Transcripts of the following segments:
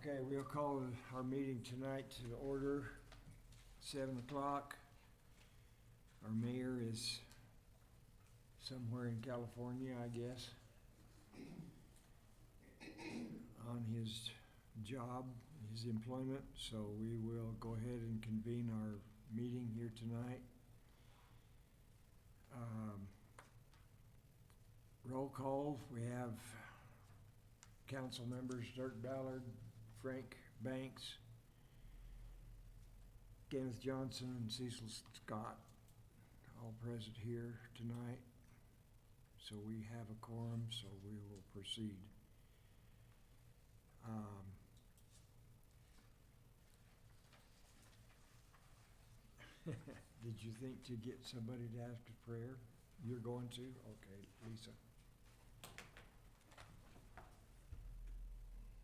Okay, we'll call our meeting tonight to order, 7 o'clock. Our mayor is somewhere in California, I guess, on his job, his employment, so we will go ahead and convene our meeting here tonight. Roll call, we have council members Dirk Ballard, Frank Banks, Kenneth Johnson, and Cecil Scott, all present here tonight. So we have a quorum, so we will proceed. Did you think to get somebody to ask a prayer? You're going to? Okay, Lisa.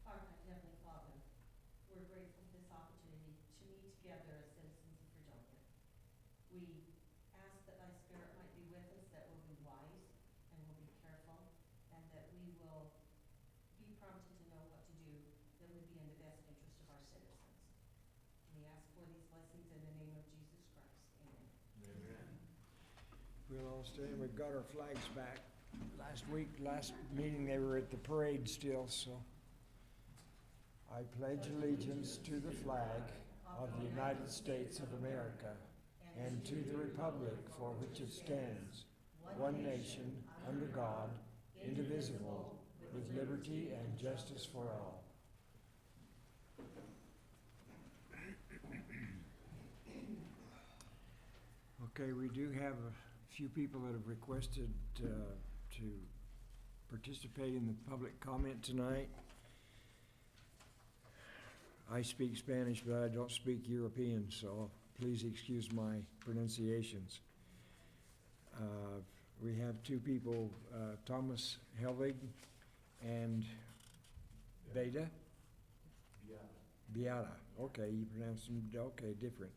Our Heavenly Father, we're grateful for this opportunity to meet together as citizens of Fredonia. We ask that thy Spirit might be with us, that we'll be wise and we'll be careful, and that we will be prompted to know what to do that would be in the best interest of our citizens. We ask for these blessings in the name of Jesus Christ. Amen. Amen. We'll all stand. We've got our flags back. Last meeting, they were at the parade still, so. I pledge allegiance to the flag of the United States of America and to the republic for which it stands, one nation, under God, indivisible, with liberty and justice for all. Okay, we do have a few people that have requested to participate in the public comment tonight. I speak Spanish, but I don't speak European, so please excuse my pronunciations. We have two people, Thomas Helvig and Beta? Biata. Okay, you pronounce them, okay, different.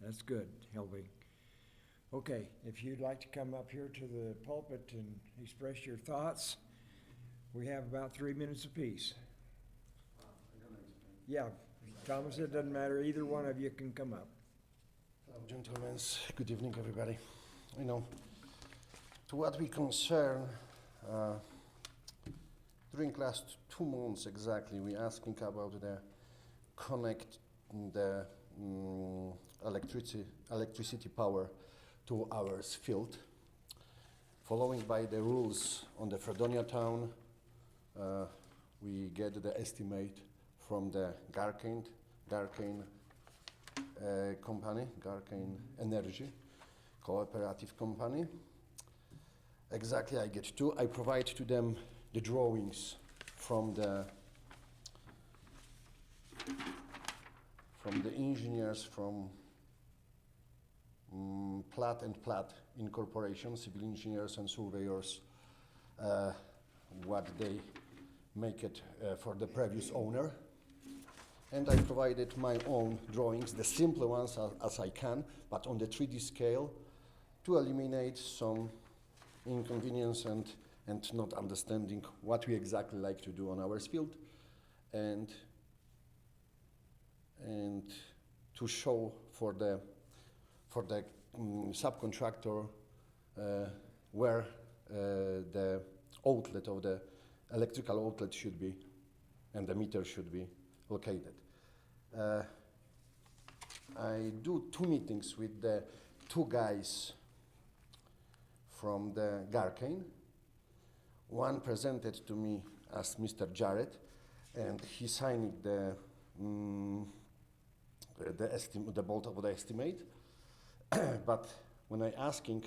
That's good, Helvig. Okay, if you'd like to come up here to the pulpit and express your thoughts, we have about 3 minutes apiece. Yeah, Thomas, it doesn't matter. Either one of you can come up. Hello, gentlemen. Good evening, everybody. To what we concern, during last 2 months exactly, we asking about the connect the electricity power to our field. Following by the rules on the Fredonia town, we get the estimate from the Garcane company, Garcane Energy, cooperative company. Exactly, I get two. I provide to them the drawings from the engineers from Platt and Platt Incorporation, civil engineers and surveyors, what they make it for the previous owner. And I provided my own drawings, the simpler ones as I can, but on the 3D scale, to eliminate some inconvenience and not understanding what we exactly like to do on our field, and to show for the subcontractor where the outlet of the electrical outlet should be and the meter should be located. I do 2 meetings with the 2 guys from the Garcane. One presented to me as Mr. Jarrett, and he signed the bolt of the estimate. But when I asking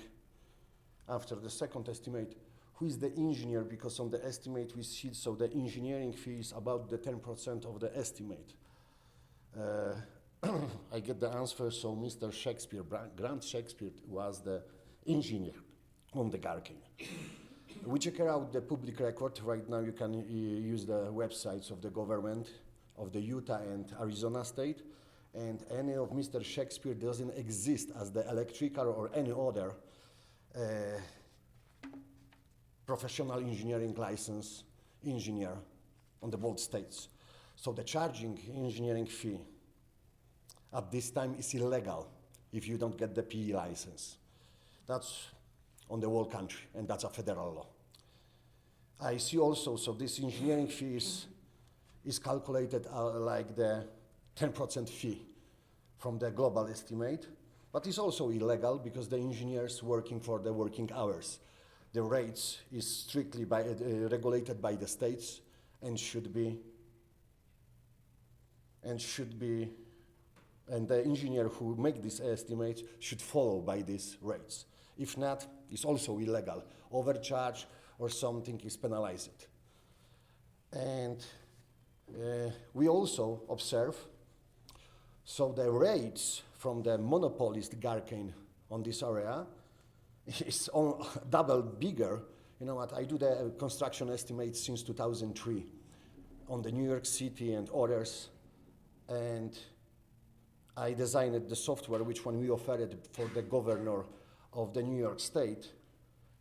after the second estimate, who is the engineer, because on the estimate we see, so the engineering fee is about the 10% of the estimate. I get the answer, so Mr. Shakespeare, Grant Shakespeare was the engineer on the Garcane. We check out the public record. Right now you can use the websites of the government of the Utah and Arizona state, and any of Mr. Shakespeare doesn't exist as the electrical or any other professional engineering license engineer on the both states. So the charging engineering fee at this time is illegal if you don't get the PE license. That's on the whole country, and that's a federal law. I see also, so this engineering fee is calculated like the 10% fee from the global estimate, but it's also illegal because the engineers working for the working hours. The rates is strictly regulated by the states and the engineer who make these estimates should follow by these rates. If not, it's also illegal. Overcharge or something is penalized. And we also observe, so the rates from the monopolist Garcane on this area is double bigger. You know what, I do the construction estimates since 2003 on the New York City and others, and I designed the software which one we offered for the governor of the New York State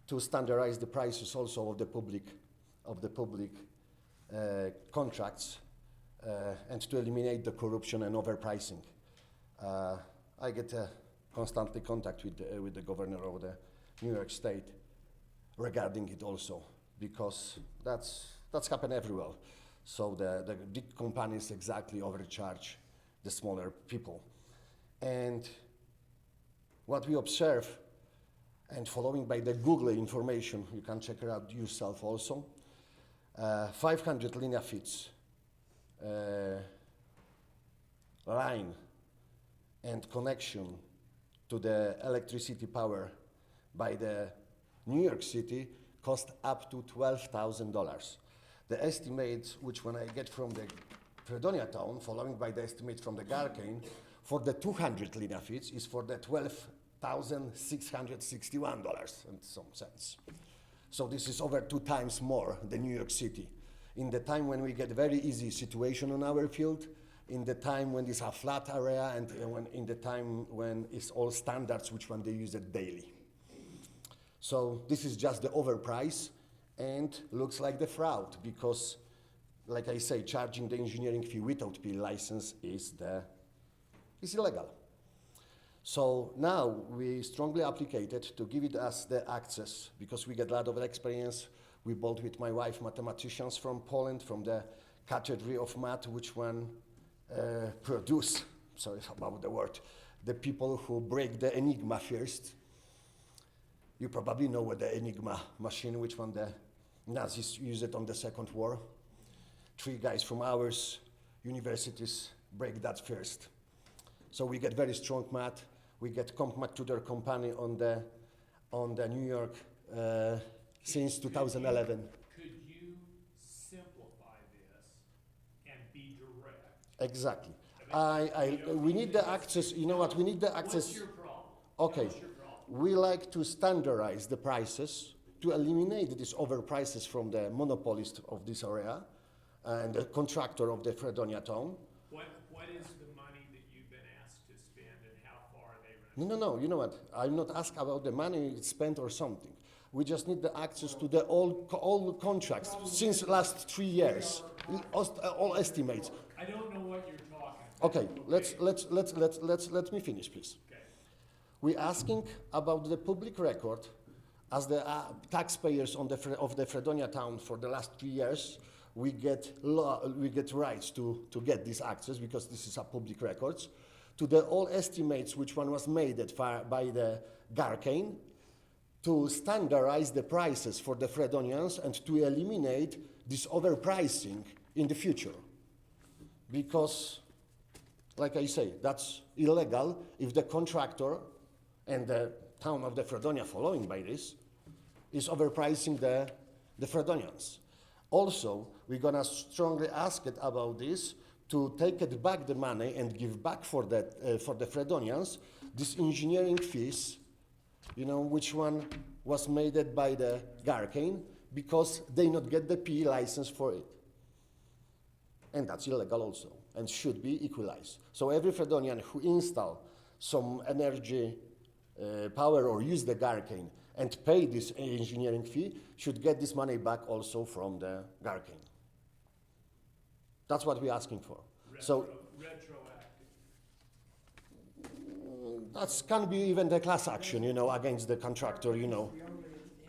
to standardize the prices also of the public contracts and to eliminate the corruption and overpricing. I get constantly contact with the governor of the New York State regarding it also, because that's happened everywhere. So the big companies exactly overcharge the smaller people. And what we observe, and following by the Google information, you can check it out yourself also, 500 linear feet line and connection to the electricity power by the New York City cost up to $12,000. The estimates, which when I get from the Fredonia town, following by the estimates from the Garcane, for the 200 linear feet is for the $12,661 and some cents. So this is over 2 times more than New York City. In the time when we get very easy situation on our field, in the time when it's a flat area, and in the time when it's all standards, which one they use it daily. So this is just the overprice, and looks like the fraud, because, like I say, charging the engineering fee without P license is illegal. So now we strongly advocated to give it us the access, because we get a lot of experience. We both with my wife mathematicians from Poland, from the Cathedral of Math, which one produce, sorry about the word, the people who break the Enigma first. You probably know what the Enigma machine, which one the Nazis used it on the Second War. 3 guys from our universities break that first. So we get very strong math. We get CompMath to their company on the New York since 2011. Could you simplify this and be direct? Exactly. I mean, We need the access. You know what? We need the access. What's your problem? Okay. What's your problem? We like to standardize the prices to eliminate these overprices from the monopolist of this area and the contractor of the Fredonia town. What is the money that you've been asked to spend, and how far are they running? No. You know what? I'm not asking about the money spent or something. We just need the access to the all contracts since last 3 years, all estimates. I don't know what you're talking about. Okay, let me finish, please. Okay. We're asking about the public record as the taxpayers of the Fredonia town for the last 3 years. We get rights to get this access, because this is a public records, to the all estimates which one was made by the Garcane, to standardize the prices for the Fredonians and to eliminate this overpricing in the future. Because, like I say, that's illegal if the contractor and the town of the Fredonia following by this is overpricing the Fredonians. Also, we're gonna strongly ask it about this to take it back the money and give back for the Fredonians this engineering fees, you know, which one was made by the Garcane, because they not get the PE license for it. And that's illegal also, and should be equalized. So every Fredonian who install some energy power or use the Garcane and pay this engineering fee should get this money back also from the Garcane. That's what we're asking for. So Retroactive. that can be even the class action, you know, against the contractor, you know. It's the only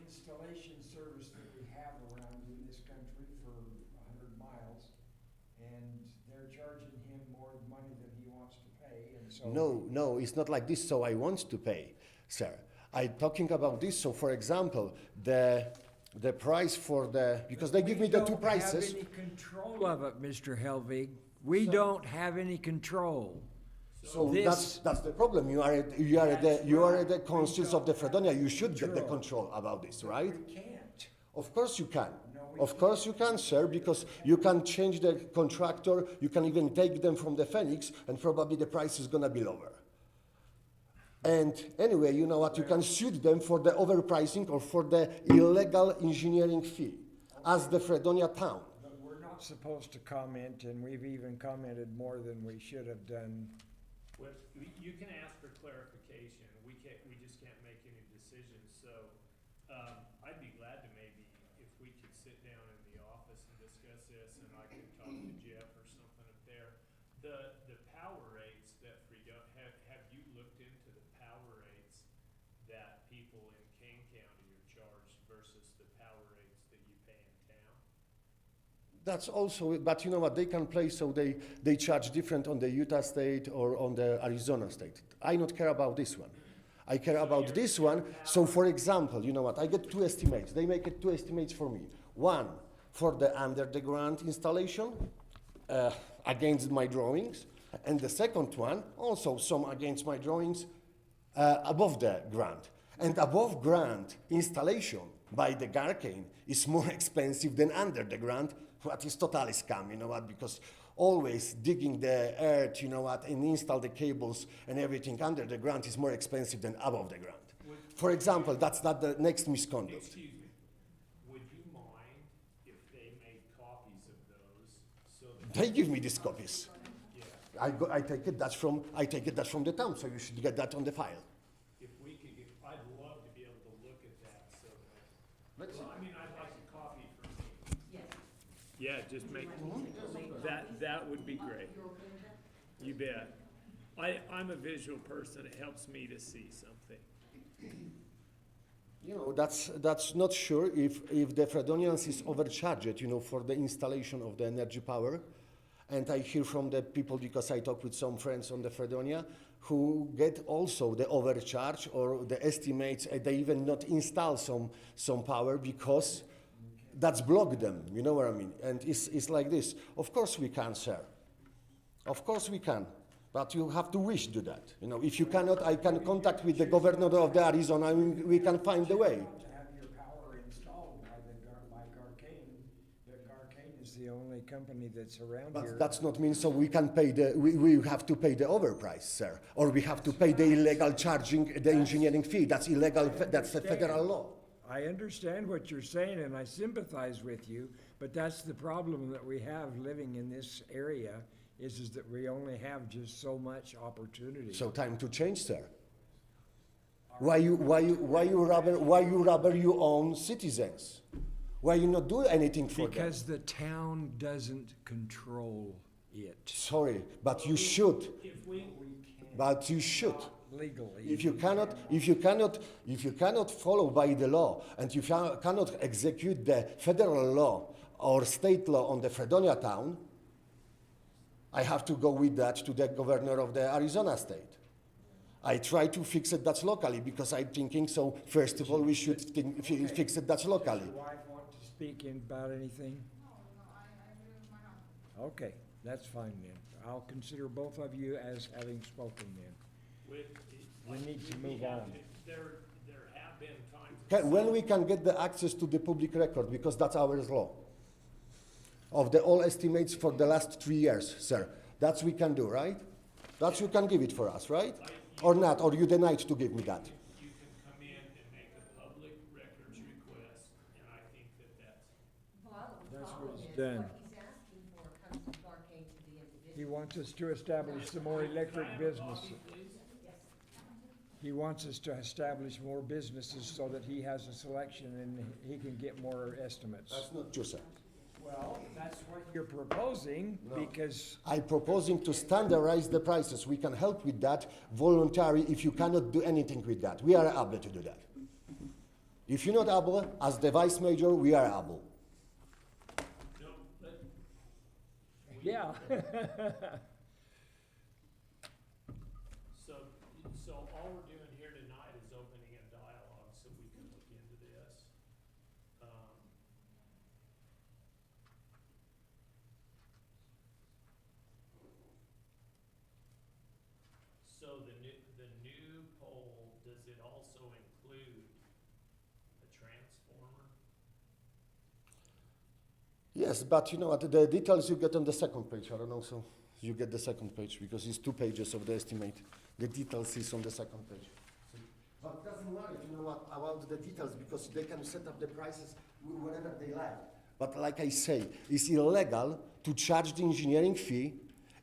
installation service that we have around in this country for 100 miles, and they're charging him more money than he wants to pay, and so. No, it's not like this, so I want to pay, sir. I'm talking about this, so for example, the price for the, because they give me the two prices. We don't have any control of it, Mr. Helvig. We don't have any control. So This- that's the problem. You are at the councils of the Fredonia. You should get the control about this, right? We can't. Of course you can. No, we Of course you can, sir, because you can change the contractor. You can even take them from the Phoenix, and probably the price is gonna be lower. And anyway, you know what? You can sue them for the overpricing or for the illegal engineering fee, as the Fredonia town. But we're not supposed to comment, and we've even commented more than we should have done. What, you can ask for clarification, we just can't make any decisions, so, I'd be glad to maybe, if we could sit down in the office and discuss this, and I could talk to Jeff or something up there. The power rates that have you looked into the power rates that people in Kane County are charged versus the power rates that you pay in town? That's also, but you know what, they can play, so they charge different on the Utah state or on the Arizona state. I don't care about this one. I care about this one. So for example, you know what, I get two estimates. They make it two estimates for me. One for the under the ground installation against my drawings. And the second one, also some against my drawings above the ground. And above ground installation by the Garcane is more expensive than under the ground. What is totally scam, you know what, because always digging the earth, you know what, and install the cables and everything under the ground is more expensive than above the ground. For example, that's not the next misconduct. Excuse me, would you mind if they made copies of those so that, They give me these copies. yeah, I take it that's from the town, so you should get that on the file. if we could get, I'd love to be able to look at that so that, Let's see. well, I mean, I'd like a copy for me. Yes. Yeah, just make, that would be great. You're okay with that? You bet. I'm a visual person, it helps me to see something. You know, that's not sure if the Fredonians is overcharged, you know, for the installation of the energy power. And I hear from the people, because I talk with some friends on the Fredonia, who get also the overcharge or the estimates, they even not install some power because that's blocked them, you know what I mean? And it's like this. Of course we can, sir. Of course we can. But you have to wish to that. You know, if you cannot, I can contact with the governor of the Arizona, and we can find a way. To have your power installed by Garcane. Garcane is the only company that's around here. But that's not mean so we can pay we have to pay the overprice, sir. Or we have to pay the illegal charging, the engineering fee. That's illegal, that's a federal law. I understand what you're saying, and I sympathize with you, but that's the problem that we have living in this area, is that we only have just so much opportunity. So time to change, sir. Why you rubber your own citizens? Why you not do anything for them? Because the town doesn't control it Sorry, but you should. If we, But you should. legally. If you cannot follow by the law, and you cannot execute the federal law or state law on the Fredonia town, I have to go with that to the governor of the Arizona state. I try to fix it that's locally because I'm thinking so. First of all, we should fix it that's locally. Does your wife want to speak about anything? Okay, that's fine then. I'll consider both of you as having spoken then. We need to move on. There have been times. When we can get the access to the public record, because that's our law. Of the all estimates for the last 3 years, sir. That's we can do, right? That you can give it for us, right? Or not, or you denied to give me that. You can come in and make a public records request, and I think that's. Well, the That's problem what he's is, done. what he's asking for comes from Garcane to the individual. He wants us to establish some more electric businesses. He wants us to establish more businesses so that he has a selection and he can get more estimates. That's not true, sir. Well, that's what you're proposing, No. because I'm proposing to standardize the prices. We can help with that voluntary if you cannot do anything with that. We are able to do that. If you're not able, as the vice major, we are able. No, but yeah. So all we're doing here tonight is opening a dialogue so we can look into this. So the new pole, does it also include a transformer? Yes, but you know what? The details you get on the second page. I don't know, so you get the second page because it's 2 pages of the estimate. The details is on the second page. But it doesn't matter, you know what, about the details because they can set up the prices whatever they like. But like I say, it's illegal to charge the engineering fee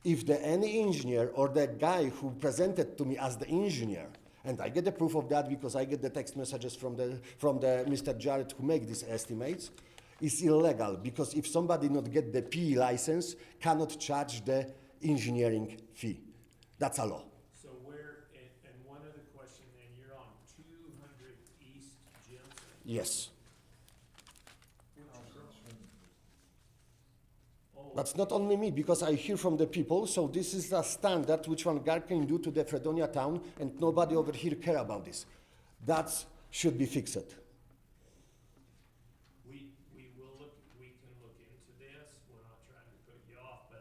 if any engineer or the guy who presented to me as the engineer, and I get the proof of that because I get the text messages from the Mr. Jarrett who make these estimates, is illegal because if somebody not get the PE license, cannot charge the engineering fee. That's a law. So where, and one other question then, you're on 200 East Jensen. Yes. Oh, That's not only me, because I hear from the people, so this is a standard which one guard can do to the Fredonia town, and nobody over here care about this. That should be fixed. we can look into this, we're not trying to put you off, but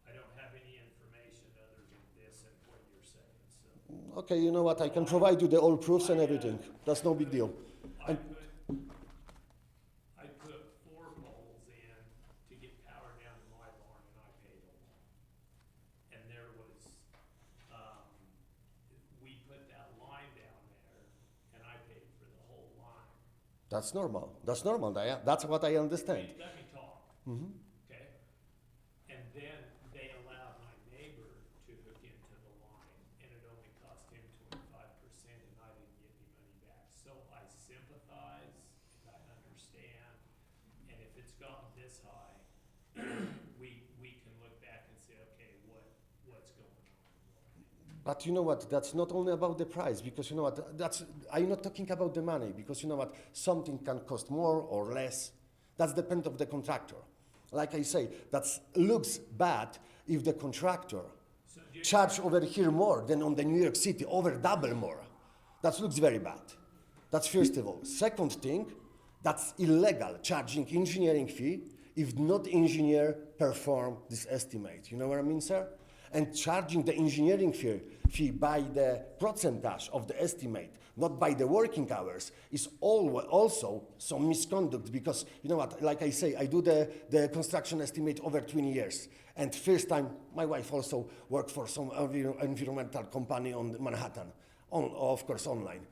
I don't have any information other than this and what you're saying, so. Okay, you know what, I can provide you the all proofs and everything. That's no big deal. I And- put 4 poles in to get power down to my barn and I paid a lot. And there was, we put that line down there and I paid for the whole line. That's normal. That's normal. That's what I understand. Let me talk, Mhm. okay? And then they allowed my neighbor to hook into the line and it only cost him 25% and I didn't get any money back. So I sympathize, I understand, and if it's gotten this high, we can look back and say, okay, what's going on? But you know what? That's not only about the price, because you know what? I'm not talking about the money, because you know what? Something can cost more or less. That's depend of the contractor. Like I say, that looks bad if the contractor So do you- charge over here more than on the New York City, over double more. That looks very bad. That's first of all. Second thing, that's illegal, charging engineering fee if not engineer perform this estimate. You know what I mean, sir? And charging the engineering fee by the percentage of the estimate, not by the working hours, is also some misconduct because, you know what, like I say, I do the construction estimate over 20 years. And first time, my wife also worked for some environmental company on Manhattan, of course online.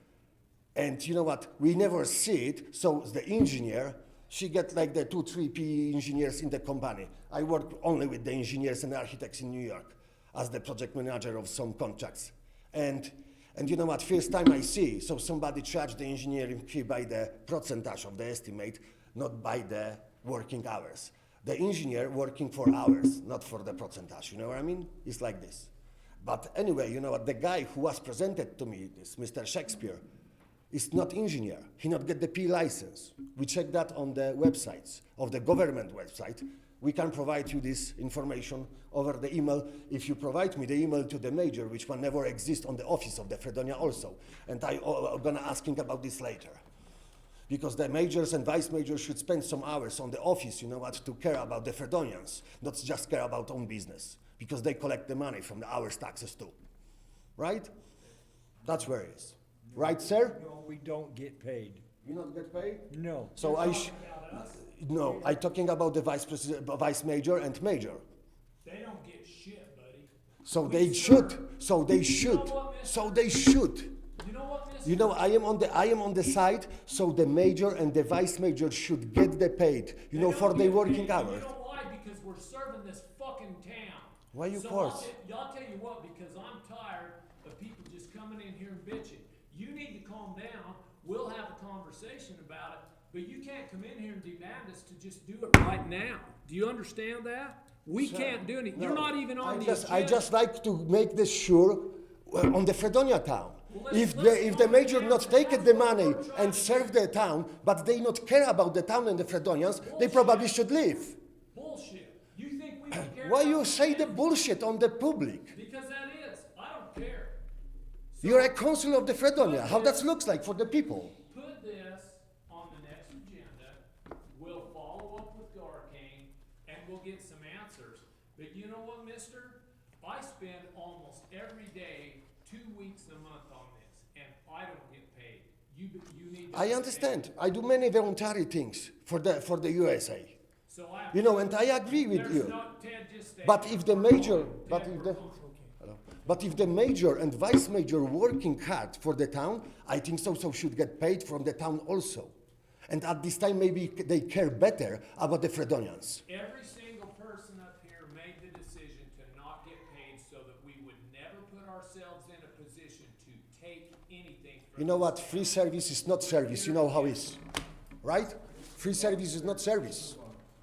And you know what, we never see it, so the engineer, she get like the 2-3 PE engineers in the company. I work only with the engineers and architects in New York as the project manager of some contracts. And you know what, first time I see, so somebody charged the engineering fee by the percentage of the estimate, not by the working hours. The engineer working for hours, not for the percentage, you know what I mean? It's like this. But anyway, you know what, the guy who was presented to me, this Mr. Shakespeare, is not engineer. He not get the P license. We check that on the websites of the government website. We can provide you this information over the email if you provide me the email to the major, which one never exists on the office of the Fredonia also. And I'm gonna asking about this later. Because the majors and vice majors should spend some hours on the office, you know what, to care about the Fredonians, not just care about own business, because they collect the money from the hours taxes too. Right? That's where it is. Right, sir? No, we don't get paid. You not get paid? No. So no, I talking about the vice major and major. They don't get shit, buddy. So they should. So they should. So they should. You know what, mister? You know, I am on the side. So the major and the vice major should get the paid. You know, for their working hours. You know why? Because we're serving this fucking town. Why you so course? I'll tell you what, because I'm tired of people just coming in here and bitching. You need to calm down. We'll have a conversation about it. But you can't come in here and demand us to just do it right now. Do you understand that? We Sir, can't do anything. You're no. not even on the I agenda. just like to make this sure on the Fredonia town. Well, If let's the calm major down. not take That's the what money we're trying and to serve the town, but they not care about the town and the Fredonians, they probably should leave. Bullshit. You think we don't care? Why about you say the town? bullshit on the public? Because that is. I don't care. You're a council of the Fredonia. How that looks like for the people? Put this on the next agenda. We'll follow up with Garcane and we'll get some answers. But you know what, mister? I spend almost every day, 2 weeks a month on this, and I don't get paid. You need to. I understand. I do many voluntary things for the USA. So I. You know, and I agree with There's you. no, Ted, just stay. But if the major, Ted, but if we're the, fine. hello. But if the major and vice major working hard for the town, I think so should get paid from the town also. And at this time, maybe they care better about the Fredonians. Every single person up here made the decision to not get paid so that we would never put ourselves in a position to take anything from. You know the what? state. Free service is not service. You know how it is, right? Free service is not service.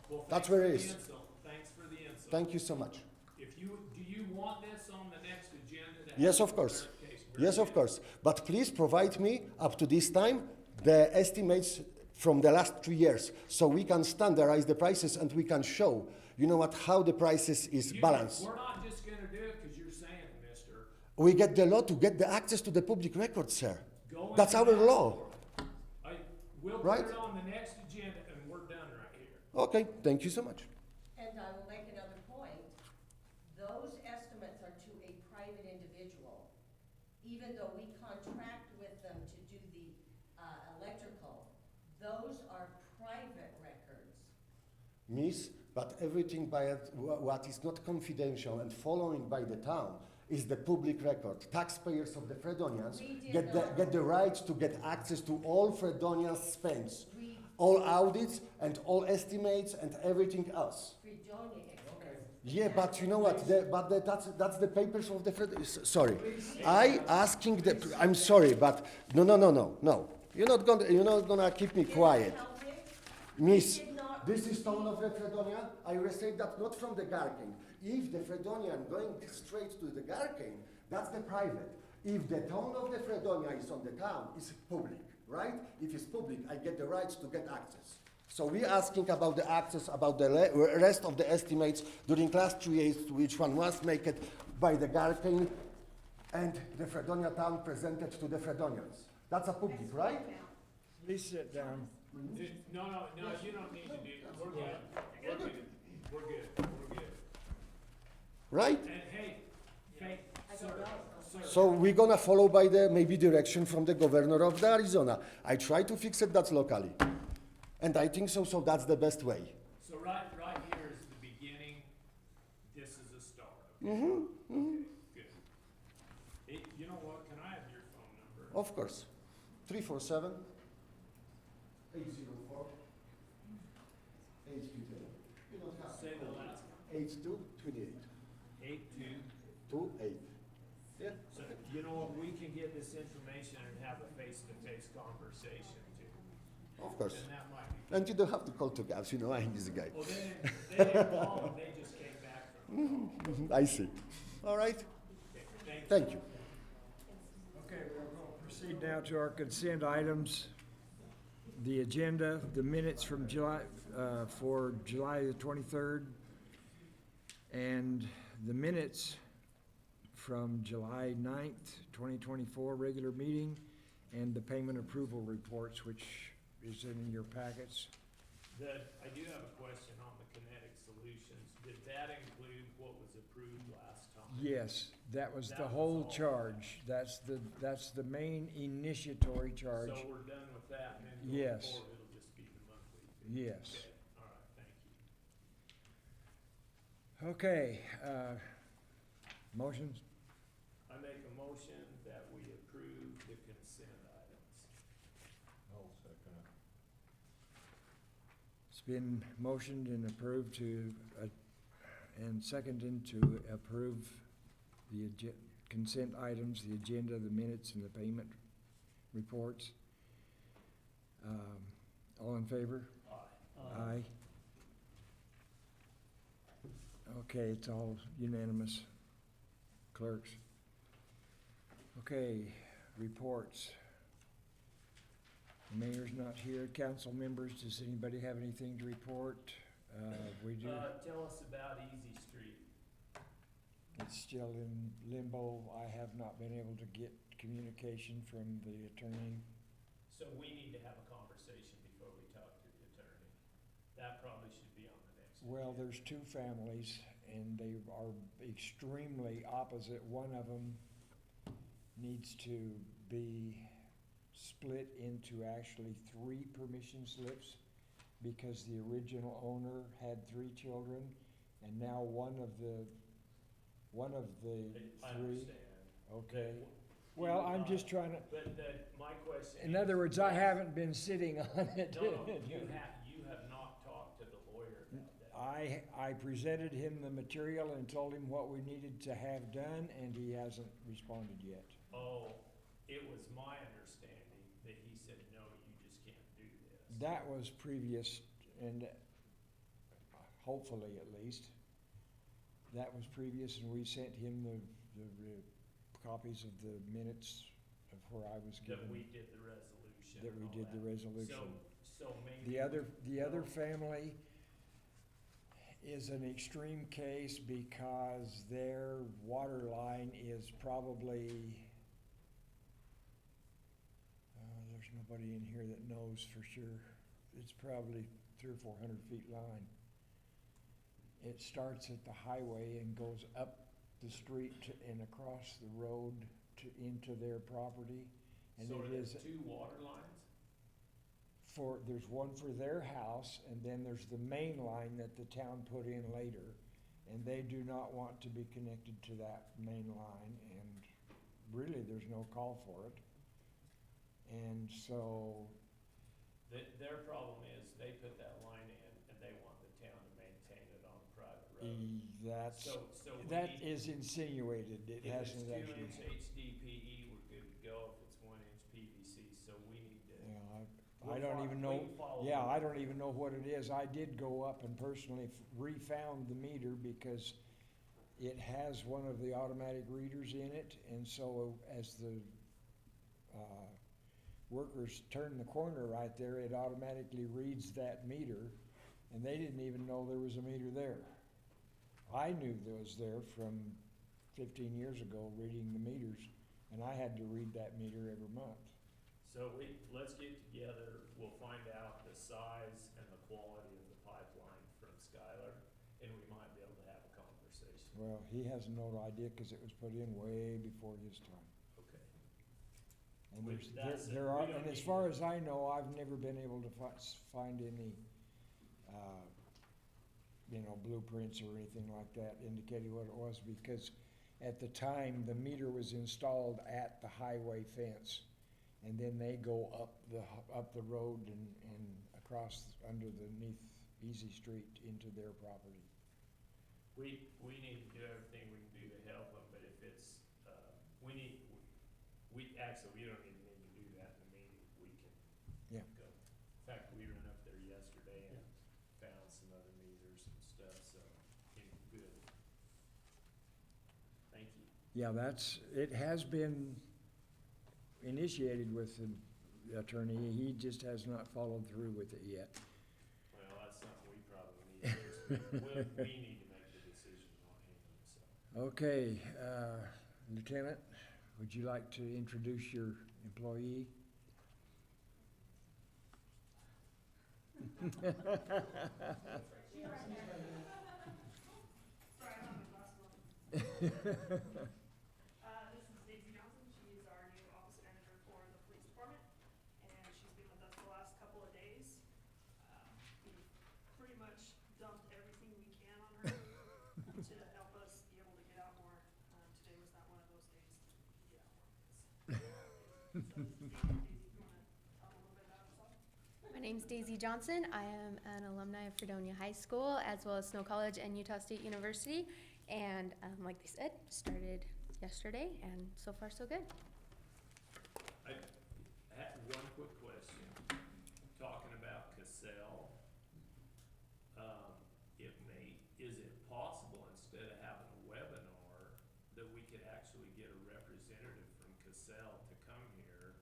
Well, That's thanks where for it the is. insult. Thanks for the insult. Thank you so much. Do you want this on the next agenda? to Yes, have of course. clarification? Yes, of course. But please provide me up to this time the estimates from the last 3 years, so we can standardize the prices and we can show, you know what, how the prices is balanced. We're not just gonna do it because you're saying it, mister. We get the law to get the access to the public record, sir. Go That's and our ask law. for it. We'll Right? put it on the next agenda and we're done right here. Okay, thank you so much. And I will make another point. Those estimates are to a private individual. Even though we contract with them to do the electrical, those are private records. Miss, but everything by what is not confidential and following by the town is the public record. Taxpayers of the Fredonians We did get the right to get access to all Fredonians spends, We, all audits and all estimates and everything else. Fredonia expenses. Yeah, but you know what? That's the papers of the sorry. I asking the. I'm sorry, but no. You're not gonna keep me quiet, Miss. This is town of the Fredonia. I received that not from the Garking. If the Fredonian going straight to the Garking, that's the private. If the town of the Fredonia is on the town, it's public, right? If it's public, I get the rights to get access. So we're asking about the access, about the rest of the estimates during last 3 years, which one was made by the Garking and the Fredonia town presented to the Fredonians. That's a public, right? Please sit down. No, you don't need to do, we're good. We're good. Right? And hey, sir, So we're gonna follow by the maybe direction from the governor of the Arizona. I try to fix it that locally. And I think so that's the best way. so right here is the beginning, this is a start, okay? Okay, good. Hey, you know what, can I have your phone number? Of course. 347 804 822. You don't have Say the last one. 8228. 82. 28. Yeah. So, you know what, we can get this information and have a face-to-face conversation too. Of course. And that might be, And you don't have to call to Gabs, you know I'm this guy. well, they didn't call them, they just came back from the call. I see. All right. Okay, Thank you. Okay, we're going to proceed now to our consent items. The agenda, the minutes from July, for July the 23rd, and the minutes from July 9th, 2024, regular meeting, and the payment approval reports, which is in your packets. I do have a question on the Kinetic Solutions. Did that include what was approved last time? Yes, that was the That was whole all. charge. That's the main initiatory charge. So we're done with that, and then Yes. going forward, it'll just be the monthly fee? Yes. Okay, all right, thank you. Okay, motions? I make a motion that we approve the consent items. It's been motioned and approved to, and seconded to approve the consent items, the agenda, the minutes, and the payment reports. All in favor? Aye. Okay, it's all unanimous. Clerks. Okay, reports. The mayor's not here. Council members, does anybody have anything to report? We do. Tell us about Easy Street. It's still in limbo. I have not been able to get communication from the attorney. So we need to have a conversation before we talk to the attorney. That probably should be on the next. Well, agenda. there's two families, and they are extremely opposite. One of them needs to be split into actually 3 permission slips, because the original owner had 3 children, and now one of the I 3, understand. okay. That Well, you I'm not- just trying to, But my question. in is- other words, I haven't been sitting on it. No, you have not talked to the lawyer about that. I presented him the material and told him what we needed to have done, and he hasn't responded yet. Oh, it was my understanding that he said, no, you just can't do this. That was previous, and hopefully at least, that was previous, and we sent him the copies of the minutes of where I was That given, we did the resolution. that and we all did the that. resolution. So maybe. The other No. family is an extreme case because their water line is probably, there's nobody in here that knows for sure. It's probably 300 or 400 feet line. It starts at the highway and goes up the street and across the road into their property. And So it there's is 2 water lines? there's one for their house, and then there's the main line that the town put in later, and they do not want to be connected to that main line, and really, there's no call for it. And so, Their problem is they put that line in and they want the town to maintain it on a private road. that's, So we that need- is insinuated, it If it's hasn't 2 actually. inch HDPE, we're good to go. If it's 1 inch PVC, so we need to. Yeah, I we'll don't fo- even we know, can follow yeah, up. I don't even know what it is. I did go up and personally refound the meter because it has one of the automatic readers in it, and so as the, workers turn the corner right there, it automatically reads that meter, and they didn't even know there was a meter there. I knew there was there from 15 years ago, reading the meters, and I had to read that meter every month. So let's get together, we'll find out the size and the quality of the pipeline from Skylar, and we might be able to have a conversation. Well, he has no idea, cause it was put in way before his time. Okay. And Which there's, that's it. there We are, don't and as need- far as I know, I've never been able to find any, blueprints or anything like that indicating what it was, because at the time, the meter was installed at the highway fence. And then they go up the road and across underneath Easy Street into their property. We need to do everything we can do to help them, but if it's, actually, we don't even need to do that in the meeting, we can Yeah. go. In fact, we ran up there yesterday and found some other meters and stuff, so, good. Thank you. Yeah, it has been initiated with the attorney, he just has not followed through with it yet. Well, that's something we probably need, to we need to make the decision on him, so. Okay, Lieutenant, would you like to introduce your employee? This is Daisy Johnson. She's our new office manager for the police department, and she's been with us the last couple of days. We've pretty much dumped everything we can on her to help us be able to get out more. Today was not one of those days to get out more. So this is Daisy. Daisy, you wanna talk a little bit about yourself? My name's Daisy Johnson. I am an alumni of Fredonia High School, as well as Snow College and Utah State University. And like they said, started yesterday, and so far so good. I had one quick question, talking about Cassell, is it possible, instead of having a webinar, that we could actually get a representative from Cassell to come here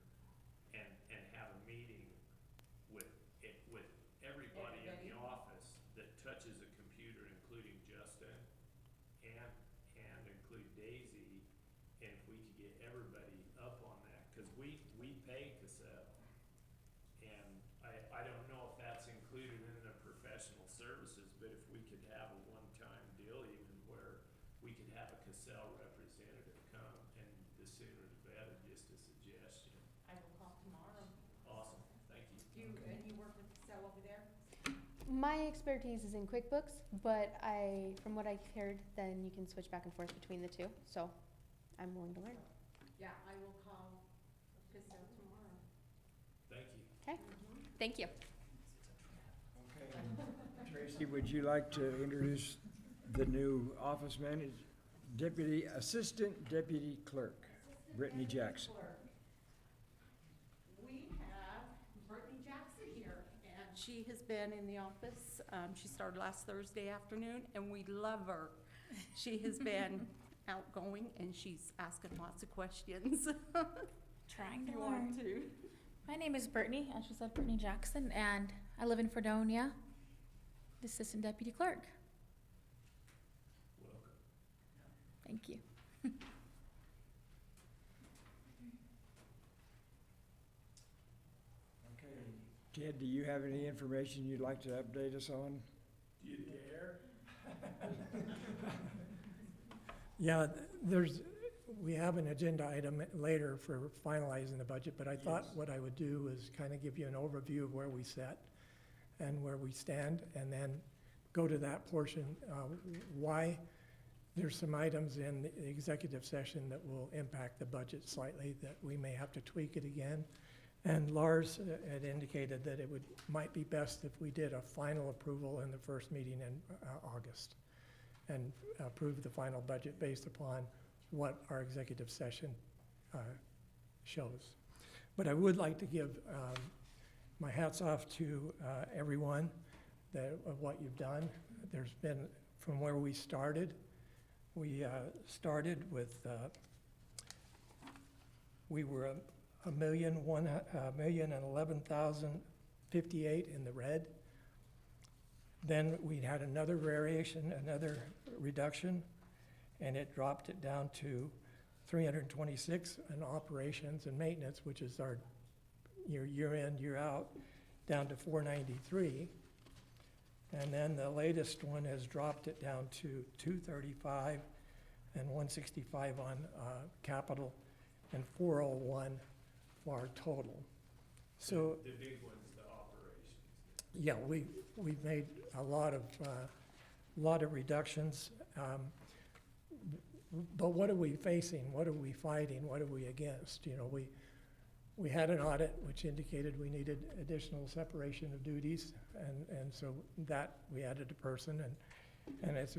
and have a meeting with everybody in the office that touches a computer, including Justin and include Daisy, and if we could get everybody up on that, cause we pay Cassell. And I don't know if that's included in the professional services, but if we could have a one-time deal even where we could have a Cassell representative come, and the sooner the better, just a suggestion. I will call tomorrow. Awesome, thank you. And you work with Excel over there? My expertise is in QuickBooks, but from what I heard, then you can switch back and forth between the two, so I'm willing to learn. Yeah, I will call Excel tomorrow. Thank you. Okay, thank you. Okay. Tracy, would you like to introduce the new office manager, Assistant Deputy Clerk, Brittany Jackson? We have Brittany Jackson here, and she has been in the office. She started last Thursday afternoon, and we love her. She has been outgoing, and she's asking lots of questions. Trying to You learn. want to? My name is Brittany, as she said, Brittany Jackson, and I live in Fredonia, the Assistant Deputy Clerk. Welcome. Thank you. Okay. Ted, do you have any information you'd like to update us on? Do you dare? Yeah, we have an agenda item later for finalizing the budget, but I thought what I would do is kind of give you an overview of where we sit and where we stand, and then go to that portion, why there's some items in the executive session that will impact the budget slightly, that we may have to tweak it again. And Lars had indicated that it might be best if we did a final approval in the first meeting in August, and approve the final budget based upon what our executive session shows. But I would like to give my hats off to everyone of what you've done. There's been, from where we started with, we were $1,011,058 in the red. Then we had another variation, another reduction, and it dropped it down to 326 in operations and maintenance, which is our year in, year out, down to 493. And then the latest one has dropped it down to 235 and 165 on capital, and 401 for our total. So The big one's the operations. yeah, we've made a lot of reductions. But what are we facing? What are we fighting? What are we against? You know, we had an audit which indicated we needed additional separation of duties, and so that we added a person, and it's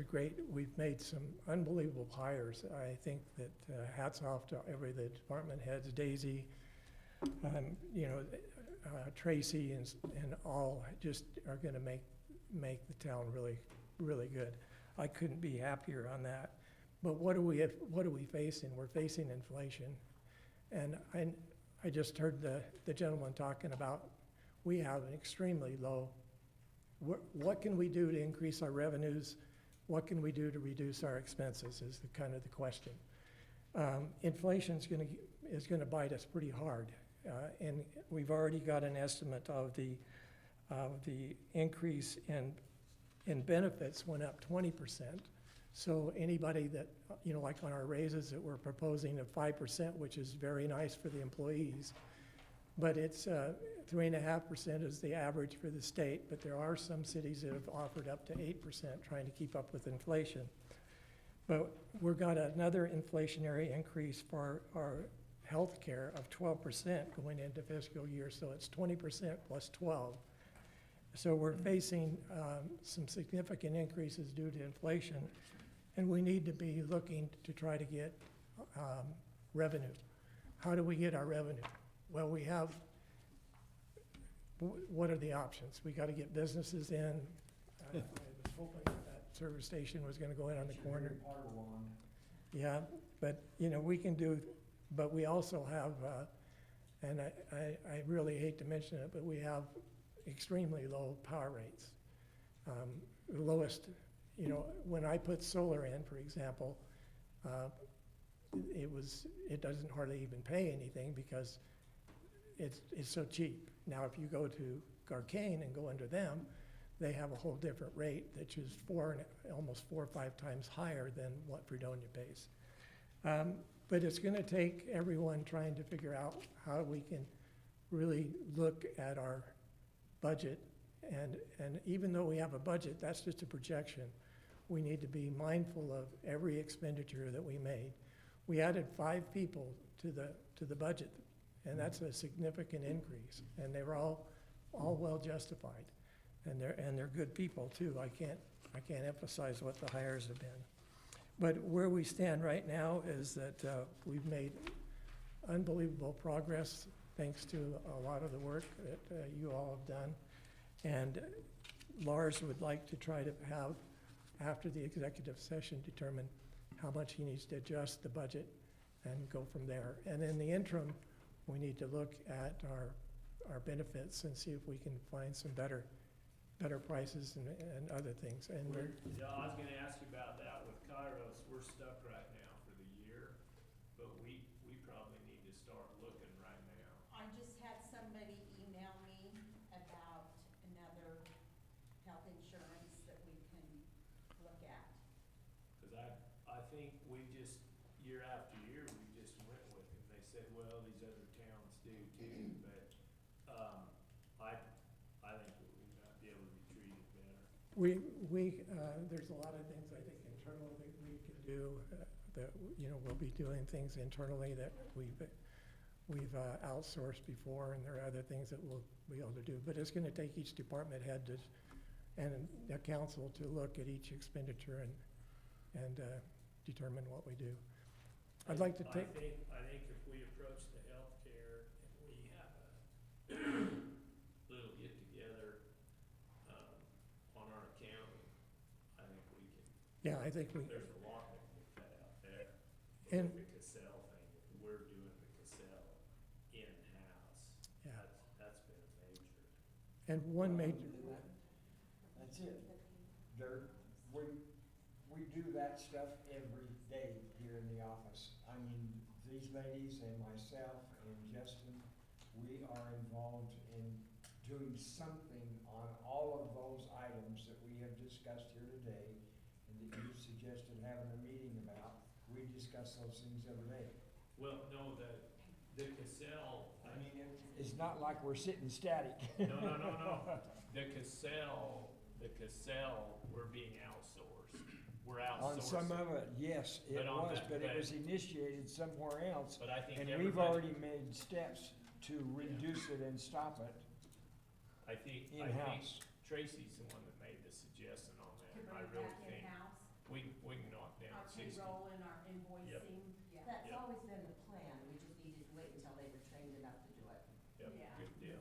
we've made some unbelievable hires. I think that hats off to the department heads, Daisy, Tracy, and all just are gonna make the town really, really good. I couldn't be happier on that. But what are we facing? We're facing inflation. And I just heard the gentleman talking about, we have an extremely low, what can we do to increase our revenues? What can we do to reduce our expenses is kind of the question. Inflation is gonna bite us pretty hard. And we've already got an estimate of the increase in benefits went up 20%. So anybody that, like on our raises that we're proposing of 5%, which is very nice for the employees, but it's 3.5% is the average for the state, but there are some cities that have offered up to 8% trying to keep up with inflation. But we've got another inflationary increase for our health care of 12% going into fiscal year, so it's 20% plus 12. So we're facing some significant increases due to inflation, and we need to be looking to try to get revenue. How do we get our revenue? Well, we have what are the options? We gotta get businesses in. I was hoping that service station was gonna go in on the corner. Yeah, but, you know, we can do, but we also have, and I really hate to mention it, but we have extremely low power rates. The lowest, you know, when I put solar in, for example, it doesn't hardly even pay anything because it's so cheap. Now, if you go to Garcane and go under them, they have a whole different rate, which is almost 4 or 5 times higher than what Fredonia pays. But it's gonna take everyone trying to figure out how we can really look at our budget. And even though we have a budget, that's just a projection. We need to be mindful of every expenditure that we made. We added 5 people to the budget, and that's a significant increase. And they were all well justified. And they're good people too. I can't emphasize what the hires have been. But where we stand right now is that we've made unbelievable progress thanks to a lot of the work that you all have done. And Lars would like to try to have, after the executive session, determine how much he needs to adjust the budget and go from there. And in the interim, we need to look at our benefits and see if we can find some better prices and other things. And Yeah, I was gonna ask you about that with Kairos. We're stuck right now for the year, but we probably need to start looking right now. I just had somebody email me about another health insurance that we can look at. Cause I think we just, year after year, we just went with it. They said, well, these other towns do too, but, I think we might be able to be treated better. there's a lot of things I think internal that we can do, that, you know, we'll be doing things internally that we've outsourced before, and there are other things that we'll be able to do. But it's gonna take each department head and the council to look at each expenditure and determine what we do. I'd like to take. I think if we approach the healthcare and we have a little get together, on our accounting, I think we can. Yeah, I think we, There's a lot that can be cut out there. And- With the Cassell thing, if we're doing the Cassell in-house, Yeah. that's been major. and one major, That's it. We do that stuff every day here in the office. I mean, these ladies and myself and Justin, we are involved in doing something on all of those items that we have discussed here today and that you suggested having a meeting about. We discuss those things every day. Well, no, the Cassell, I mean, it's not like we're sitting static. No. The Cassell, we're being outsourced. We're On some outsourcing. of it, yes, it But on was, that- but it but- was initiated somewhere else. But I think And we've everybody, already made steps to reduce it and stop it I think in-house. Tracy's the one that made the suggestion on To that. bring I it really back think in-house, we can knock down our 60. payroll and our invoicing. That's Yep. always been the plan, we just needed to wait until they were trained enough to do it. Yep, Yeah. good deal.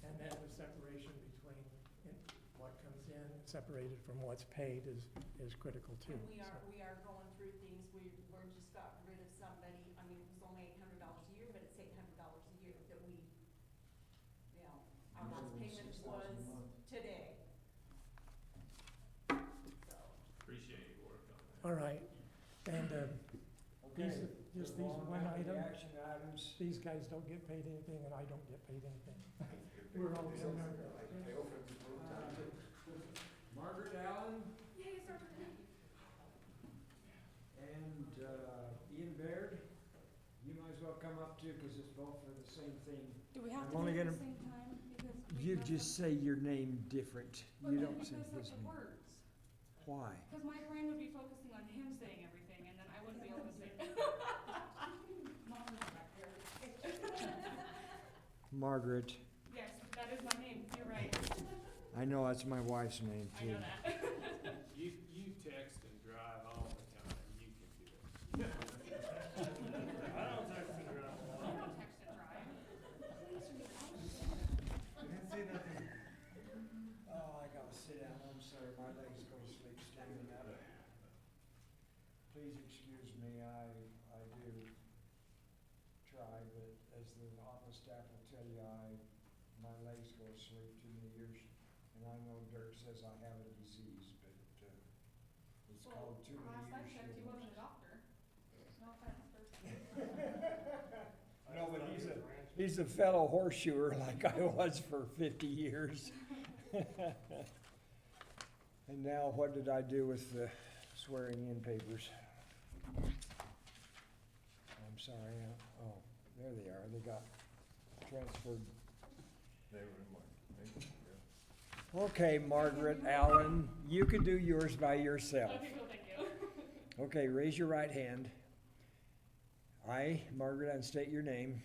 and then the separation between what comes in, separated from what's paid is critical too. And So- we are going through things, we're just got rid of somebody, I mean, it was only $800 a year, but it's $800 a year that we, you know, our last payment was today. So, Appreciate your work on that. All right, and Okay, just we're these going one back to the item, action items. these guys don't get paid anything and I don't get paid anything. We're all doing our. Margaret Allen Yay, Sergeant. and Ian Baird, you might as well come up too, because it's both for the same thing. Do we have I'm to do only it at gonna- the same time? Because we You have just to- say your name different. But You then don't say because of his the name. words. Why? Because my brain would be focusing on him saying everything, and then I wouldn't be able to say. Margaret. Yes, that is my name. You're right. I know that's my wife's name I too. know that. You text and drive all the time, you can do it. I don't text and drive. I don't text and drive. You didn't say that actually, too many years. And I know Dirk says I have a disease, but, it's Well, called too many last I years. checked, he Shivers. wasn't a doctor. No offense, but. No, but he's a fellow horseshoer like I was for 50 years. And now what did I do with the swearing in papers? I'm sorry, oh, there they are, they got transferred. They were in mine. Thank you. Okay, Margaret Allen, you can do yours by yourself. Okay, cool, thank you. Okay, raise your right hand. I, Margaret, and state your name,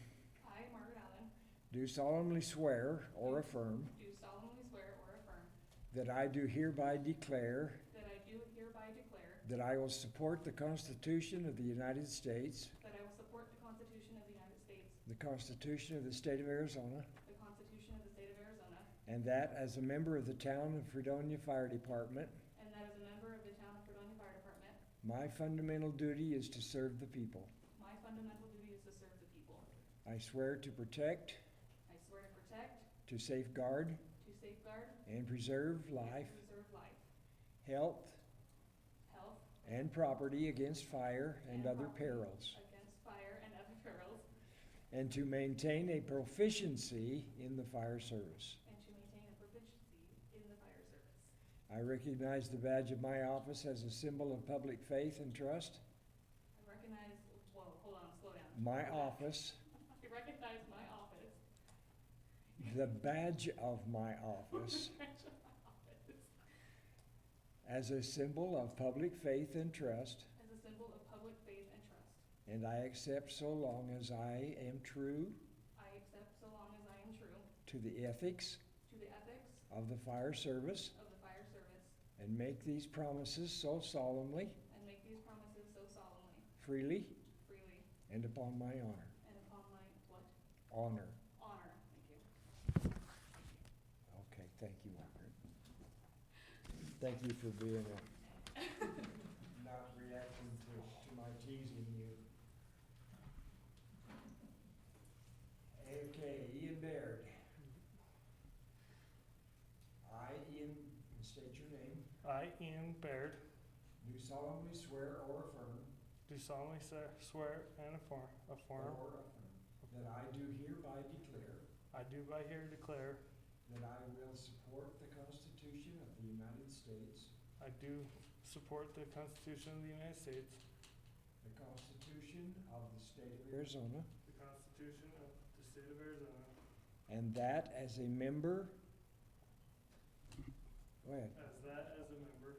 I, Margaret Allen, do solemnly swear or affirm do solemnly swear or affirm that I do hereby declare that I do hereby declare that I will support the Constitution of the United States, that I will support the Constitution of the United States, the Constitution of the State of Arizona, the Constitution of the State of Arizona, and that as a member of the Town of Fredonia Fire Department, and that as a member of the Town of Fredonia Fire Department, my fundamental duty is to serve the people. my fundamental duty is to serve the people. I swear to protect, I swear to protect, to safeguard, to safeguard, and preserve and life, preserve life, health, health, and property against fire and other property perils, against fire and other perils, and to maintain a proficiency in the fire service. and to maintain a proficiency in the fire service. I recognize the badge of my office as a symbol of public faith and trust. I recognize, whoa, hold on, slow down. My office, I recognize my office, the badge of my office, as a symbol of public faith and trust, as a symbol of public faith and trust. and I accept so long as I am true I accept so long as I am true to the ethics to the ethics of the fire service, of the fire service, and make these promises so solemnly, and make these promises so solemnly, freely, freely, and upon my honor. and upon my, what? Honor. Honor, thank you. Okay, thank you, Margaret. Thank you for being not reacting to my teasing you. Okay, Ian Baird. I, Ian, and state your name, I, Ian Baird, do solemnly swear or affirm, do solemnly swear and affirm that I do hereby declare I do by here declare that I will support the Constitution of the United States, I do support the Constitution of the United States, the Constitution of the State of Arizona, the Constitution of the State of Arizona, and that as a member, go ahead, as a member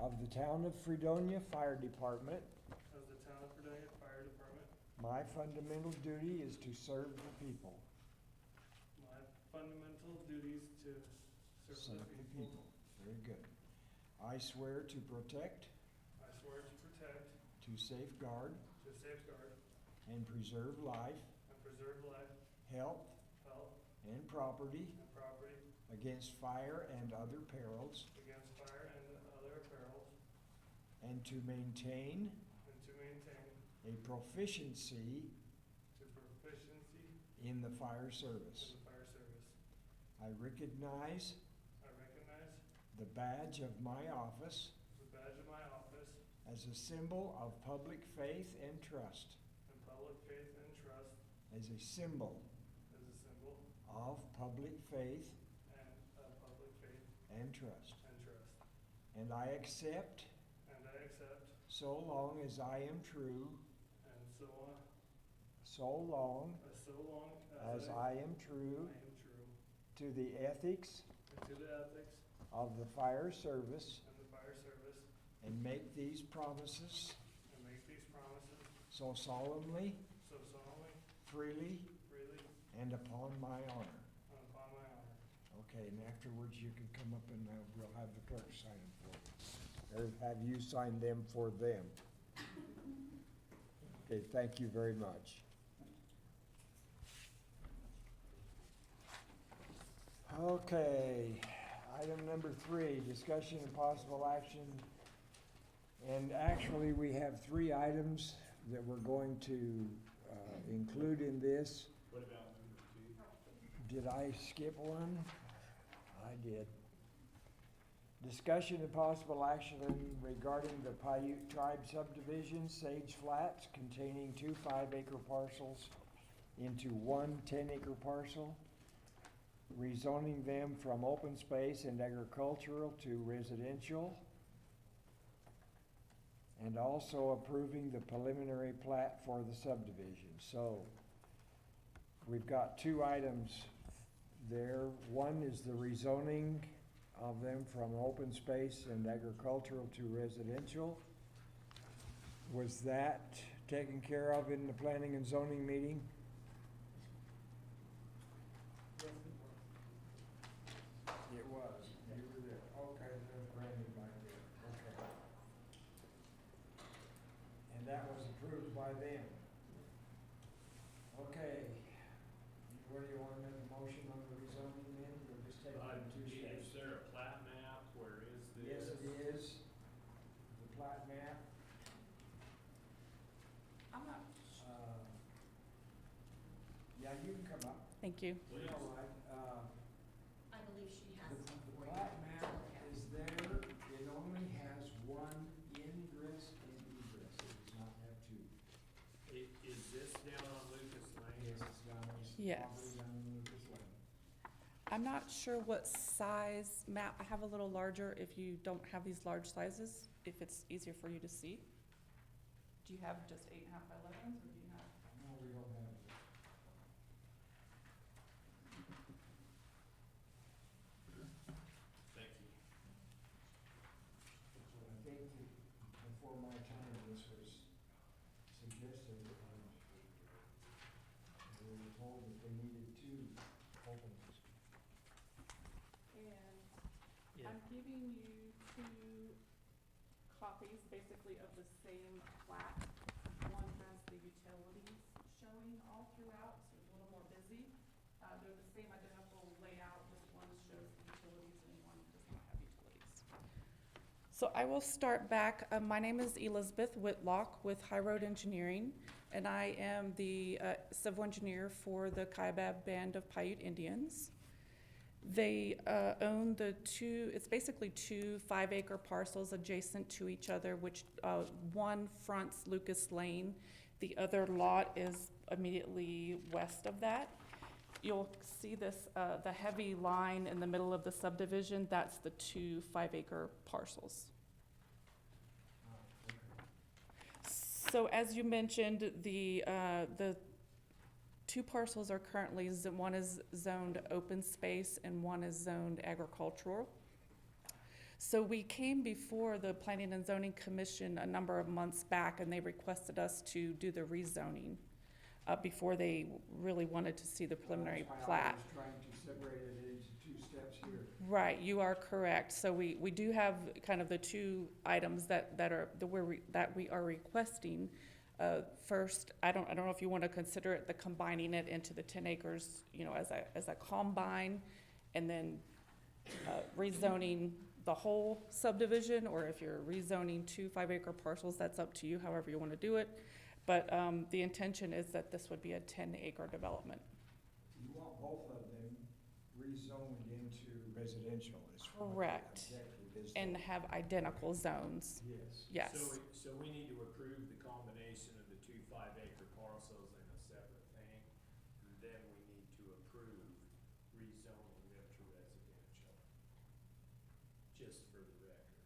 of the Town of Fredonia Fire Department, of the Town of Fredonia Fire Department, my fundamental duty is to serve the people. my fundamental duties to serve the people. Very good. I swear to protect, I swear to protect, to safeguard, to safeguard, and preserve life, and preserve life, health, health, and property and property against fire and other perils, against fire and other perils, and to maintain and to maintain a proficiency to proficiency in the fire in service. the fire service. I recognize I recognize the badge of my office the badge of my office as a symbol of public faith and trust, and public faith and trust as a symbol as a symbol of public faith and of public faith and trust. and trust. And I accept, And I accept, so long as I am true, and so on, so long so long as I am true I am true, to the ethics and to the ethics of the fire service, and the fire service, and make these promises and make these promises so solemnly, so solemnly, freely, freely, and upon my honor. and upon my honor. Okay, and afterwards you can come up and we'll have the clerk sign them for you. Or have you sign them for them. Okay, thank you very much. Okay, item number 3, discussion and possible action. And actually, we have 3 items that we're going to include in this. What about number 2? Did I skip one? I did. Discussion and possible action regarding the Paiute Tribe subdivision, Sage Flats, containing 2 5-acre parcels into 1 10-acre parcel, rezoning them from open space and agricultural to residential, and also approving the preliminary plat for the subdivision. So, we've got 2 items there. One is the rezoning of them from open space and agricultural to residential. Was that taken care of in the planning and zoning meeting? It was, you were there, okay, there's Brandon back there, okay. And that was approved by them. Okay, what do you want to make a motion on the rezoning then, or just take it in 2 steps? Is there a plat map? Where is this? Yes, it is, the plat map, I'm not, yeah, you can come up. thank you. You're all right. I believe she has The some for you. plat map is there, it only has 1 ingress and egress, it does not have 2. Is this down on Lucas Lane? Yes, it's down, it's Yes. probably down in Lucas Lane. I'm not sure what size map, I have a little larger if you don't have these large sizes, if it's easier for you to see. Do you have just 8.5 by 11s, or do you have? No, we don't have it. Thank you. So I think that before my time, this was suggested, we were told that they needed 2 openings. And Yeah. I'm giving you 2 copies, basically of the same plat. One has the utilities showing all throughout, so it's a little more busy. They're the same identical layout, just one shows the utilities and one does not have utilities. So I will start back. My name is Elizabeth Whitlock with High Road Engineering, and I am the civil engineer for the Kaibab Band of Paiute Indians. They own it's basically 2 5-acre parcels adjacent to each other, which one fronts Lucas Lane. The other lot is immediately west of that. You'll see this, the heavy line in the middle of the subdivision, that's the 2 5-acre parcels. So as you mentioned, the 2 parcels are currently, one is zoned open space and one is zoned agricultural. So we came before the Planning and Zoning Commission a number of months back, and they requested us to do the rezoning before they really wanted to see the preliminary That's why plat. I was trying to separate it into 2 steps here. Right, you are correct. So we do have kind of the 2 items that we are requesting. First, I don't know if you want to consider it the combining it into the 10 acres, as a combine, and then rezoning the whole subdivision, or if you're rezoning 2 5-acre parcels, that's up to you, however you want to do it. But the intention is that this would be a 10-acre development. You want both of them rezoned into residential is what the Correct. objective is. And have identical zones, Yes. yes. So we need to approve the combination of the 2 5-acre parcels in a separate thing. And then we need to approve rezoning them to residential. Just for the record.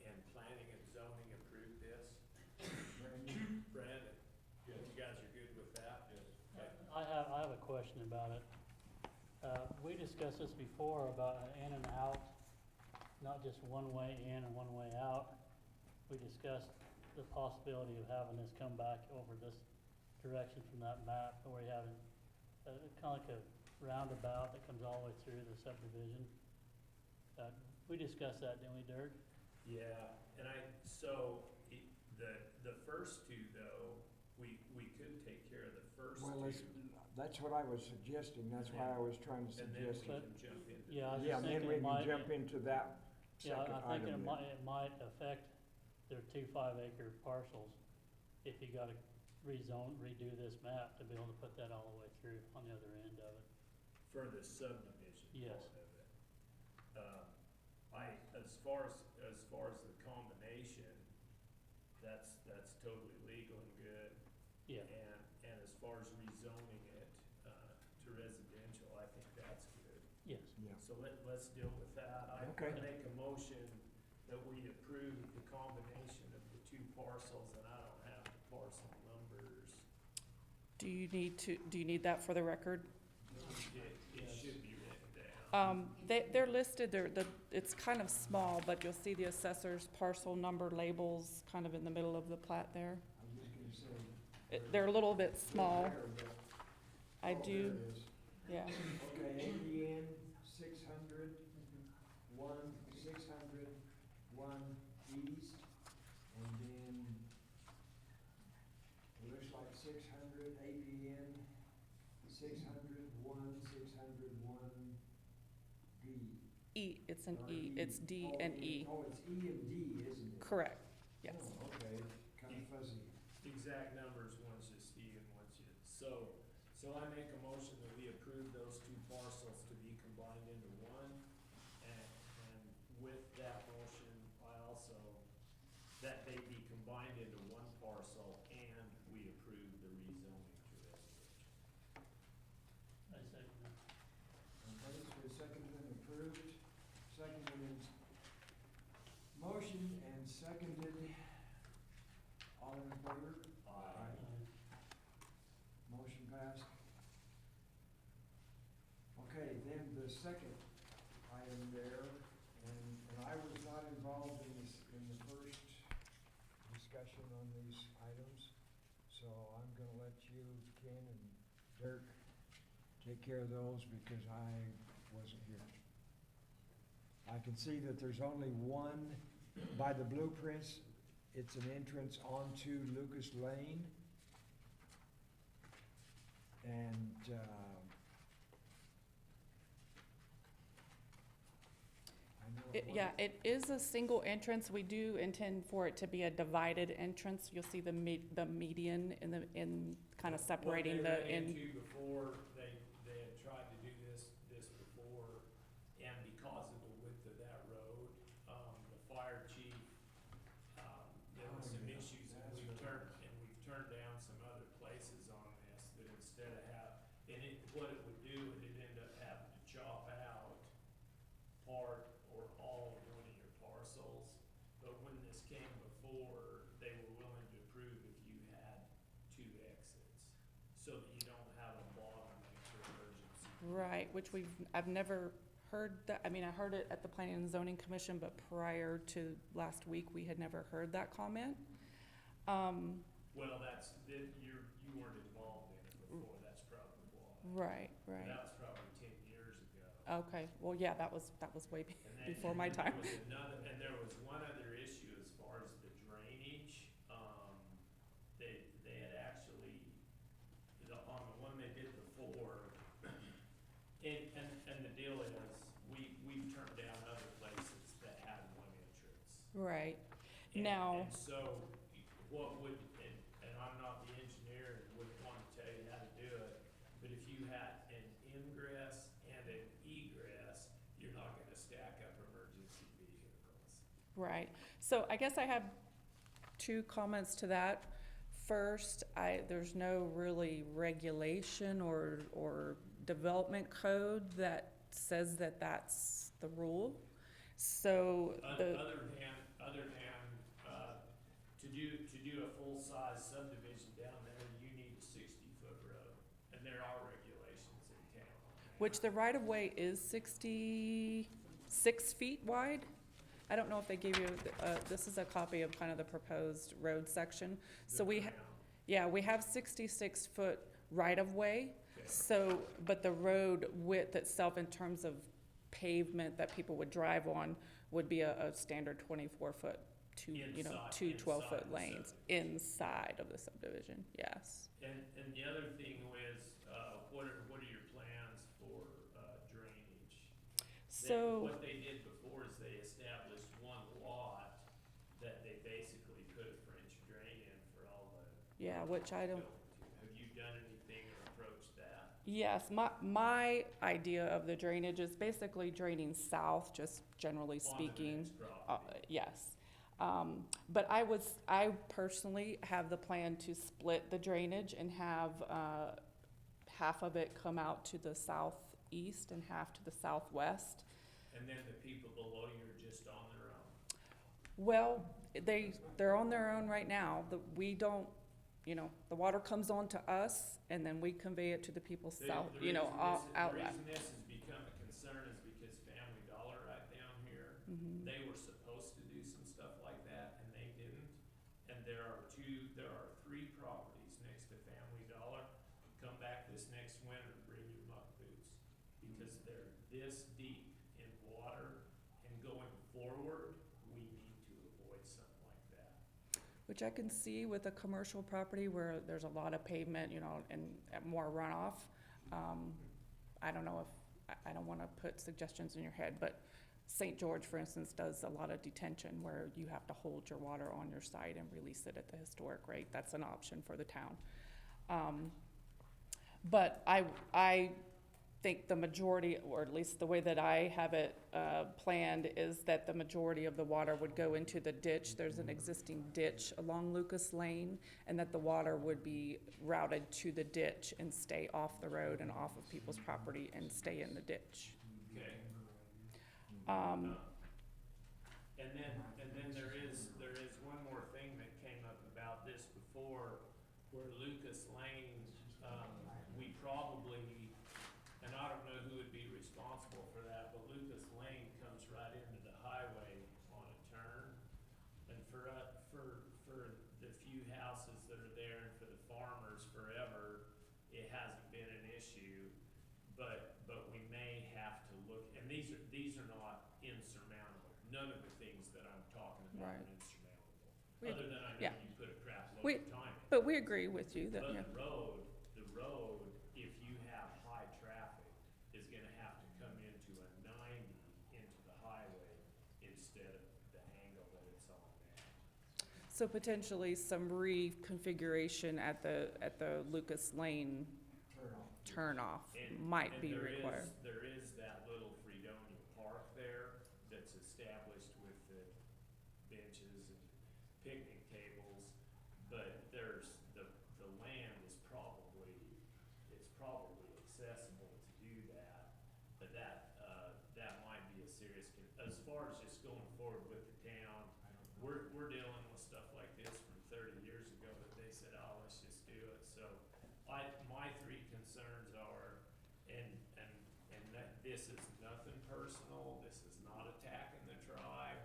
And planning and zoning approved this? Brandon, you guys are good with that? Yes. I have a question about it. We discussed this before about an in and out, not just one way in and one way out. We discussed the possibility of having this come back over this direction from that map, where you have kind of like a roundabout that comes all the way through the subdivision. We discussed that, didn't we, Dirk? Yeah, and the first 2 though, we could take care of the first 2. Well, that's what I was suggesting, that's why I was trying to And then we suggest. can jump into. Yeah, I was Yeah, just and then thinking we it can might. jump into that Yeah, second I think item. it might affect their 2 5-acre parcels if you gotta redo this map to be able to put that all the way through on the other end of it. for the subdivision Yes. part of it. As far as the combination, that's totally legal and good. Yeah, And as far as rezoning it, to residential, I think that's good. yes. Yeah. So let's deal with that. I Okay. make a motion that we approve the combination of the two parcels, and I don't have the parcel numbers. Do you need that for the record? It should be written down. They're listed, it's kind of small, but you'll see the assessor's parcel number labels kind of in the middle of the plat there. I'm just gonna say. They're a little bit small. There, but- I oh, do, there it is. yeah. Okay, ABN 600, 600, 1 east, and then it looks like 600, ABN 600, 601 D. E, it's an Or E, it's D Oh, and E. Oh, it's E and D, isn't it? Correct, yes. Oh, okay, kind of fuzzy. Exact numbers, one's just E and one's just, so I make a motion that we approve those two parcels to be combined into one. And with that motion, I also, that they be combined into one parcel and we approve the rezoning to residential. I second that. Okay, so seconded and approved, seconded and, motion and seconded, all in favor? Motion passed. Okay, then the second item there, and I was not involved in this, in the first discussion on these items, so I'm gonna let you, Ken and Dirk, take care of those because I wasn't here. I can see that there's only one, by the blueprints, it's an entrance onto Lucas Lane. And, I know. Yeah, it is a single entrance. We do intend for it to be a divided entrance. You'll see the median in kind of separating What the, they ran in, into before, they had tried to do this before, and because of the width of that road, the fire chief, there were some issues, and we've turned down some other places on this, that instead of what it would do, it'd end up having to chop out part or all of one of your parcels. But when this came before, they were willing to approve if you had two exits, so that you don't have a bottleneck for emergency. right, which I've never heard that. I mean, I heard it at the Planning and Zoning Commission, but prior to last week, we had never heard that comment. Well, you weren't involved in it before, that's probably why. Right, right. That was probably 10 years ago. Okay, well, yeah, that was way And then- before my and time. there was one other issue as far as the drainage. They had actually, on the one they did before, and the deal is, we've turned down other places that had one entrance. Right. And- Now, And so, what would, and I'm not the engineer and wouldn't want to tell you how to do it, but if you had an ingress and an egress, you're not gonna stack up emergency vehicles. right. So I guess I have two comments to that. First, there's no really regulation or development code that says that that's the rule. So the, Other than, to do a full-size subdivision down there, you need a 60-foot road, and there are regulations in town on that. which the right-of-way is 66 feet wide. I don't know if they gave you, this is a copy of kind of the proposed road section. So we, yeah, we have 66-foot right-of-way. Okay. So, but the road width itself in terms of pavement that people would drive on would be a standard 24-foot, two Inside 12-foot the lanes subdivision. inside of the subdivision, yes. And the other thing is, what are your plans for drainage? So. What they did before is they established one lot that they basically put a French drain in for all the. Yeah, which I don't, buildings. Have you done anything or approached that? Yes, my idea of the drainage is basically draining south, just generally speaking. Yes. But I personally have the plan to split the drainage and have, half of it come out to the southeast and half to the southwest. And then the people below you are just on their own. Well, they're on their own right now. We don't, the water comes on to us and then we convey it to the people south, The reason out this west. has become a concern is because Family Dollar right down here, Mhm. they were supposed to do some stuff like that and they didn't. And there are 3 properties next to Family Dollar. Come back this next winter, bring your muck boots. Because they're this deep in water and going forward, we need to avoid something like that. Which I can see with a commercial property where there's a lot of pavement, and more runoff. I don't know I don't wanna put suggestions in your head, but St. George, for instance, does a lot of detention where you have to hold your water on your site and release it at the historic rate. That's an option for the town. But I think the majority, or at least the way that I have it planned, is that the majority of the water would go into the ditch. There's an existing ditch along Lucas Lane, and that the water would be routed to the ditch and stay off the road and off of people's property and stay in the ditch. Okay? Um, And then there is one more thing that came up about this before, where Lucas Lane, we probably, and I don't know who would be responsible for that, but Lucas Lane comes right into the highway on a turn. And for the few houses that are there and for the farmers forever, it hasn't been an issue. But we may have to look, and these are not insurmountable. None of the things that I'm talking about are Right. insurmountable. We- Other than I know yeah. you put a crap load We- of time in. but we agree with you that, But yeah. the road, if you have high traffic, is gonna have to come into a 90 into the highway instead of the angle that it's on now. So potentially some reconfiguration at the Lucas Lane turnoff And- might and be there is- required. There is that little Fredonia Park there that's established with the benches and picnic tables, but the land is probably accessible to do that, but that might be a serious, as far as just going forward with the town, we're dealing with stuff like this from 30 years ago that they said, oh, let's just do it, so my 3 concerns are, and that this is nothing personal, this is not attacking the tribe,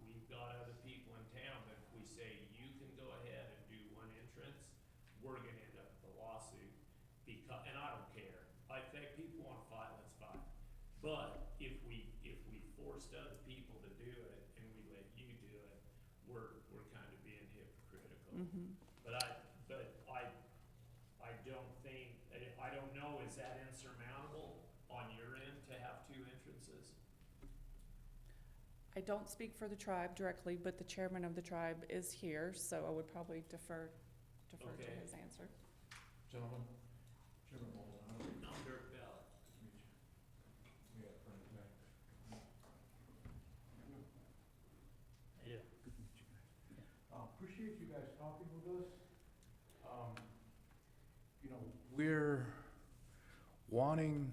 we've got other people in town, but if we say you can go ahead and do one entrance, we're gonna end up with a lawsuit, and I don't care, if people wanna fight, let's fight. But if we forced other people to do it and we let you do it, we're kind of being hypocritical. Mhm. But I don't think, I don't know, is that insurmountable on your end to have 2 entrances? I don't speak for the tribe directly, but the chairman of the tribe is here, so I would probably defer to Okay. his answer. Gentlemen, Chairman Baldwin, I'm Dirk Bell. we have friends back. Yeah. Appreciate you guys talking with us. We're wanting,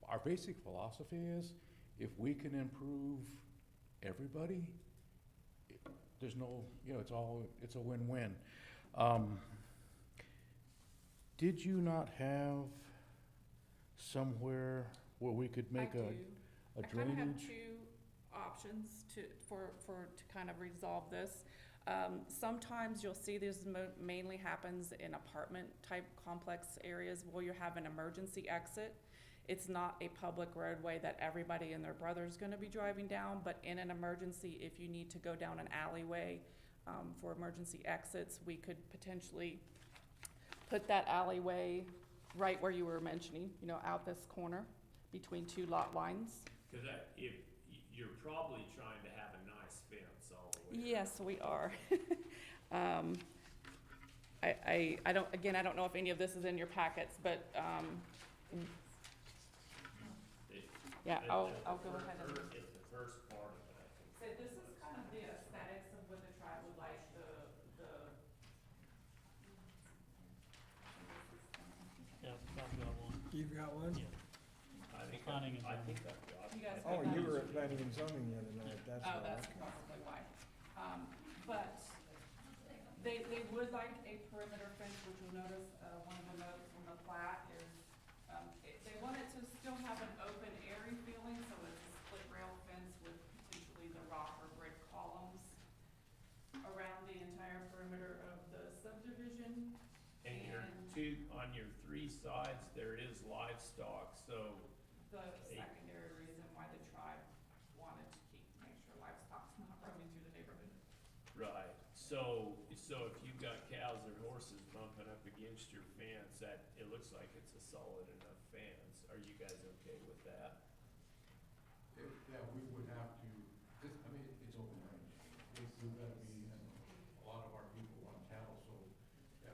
our basic philosophy is, if we can improve everybody, there's no, it's a win-win. Did you not have somewhere where we could make a I kind of have drainage? 2 options to kind of resolve this. Sometimes you'll see this mainly happens in apartment-type complex areas where you have an emergency exit. It's not a public roadway that everybody and their brother is gonna be driving down, but in an emergency, if you need to go down an alleyway for emergency exits, we could potentially put that alleyway right where you were mentioning, out this corner between 2 lot lines. Cause if, you're probably trying to have a nice fence all the way around. Yes, we are. I don't, again, I don't know if any of this is in your packets, but, yeah, I'll go ahead and. It's the first part of it, I think. So this is kind of the aesthetics of what the tribe would like, Yeah, I've got one. You've got one? Yeah. I think Planning and I zoning. think I've got. You guys it. Oh, got you that? were at planning and zoning the other night, that's Oh, right. that's probably why. But they would like a perimeter fence, which you'll notice, one of the notes on the plat is, they want it to still have an open, airy feeling, so it's a split rail fence with potentially the rock or brick columns around the entire perimeter of the subdivision. And on your three sides, there is livestock, so The secondary reason why the tribe wanted to make sure livestock's not roaming through the neighborhood. right. So if you've got cows or horses bumping up against your fence, it looks like it's a solid enough fence. Are you guys okay with that? Yeah, we would have to, cause, I mean, it's open range. We've gotta be, and a lot of our people want cattle, so, yeah,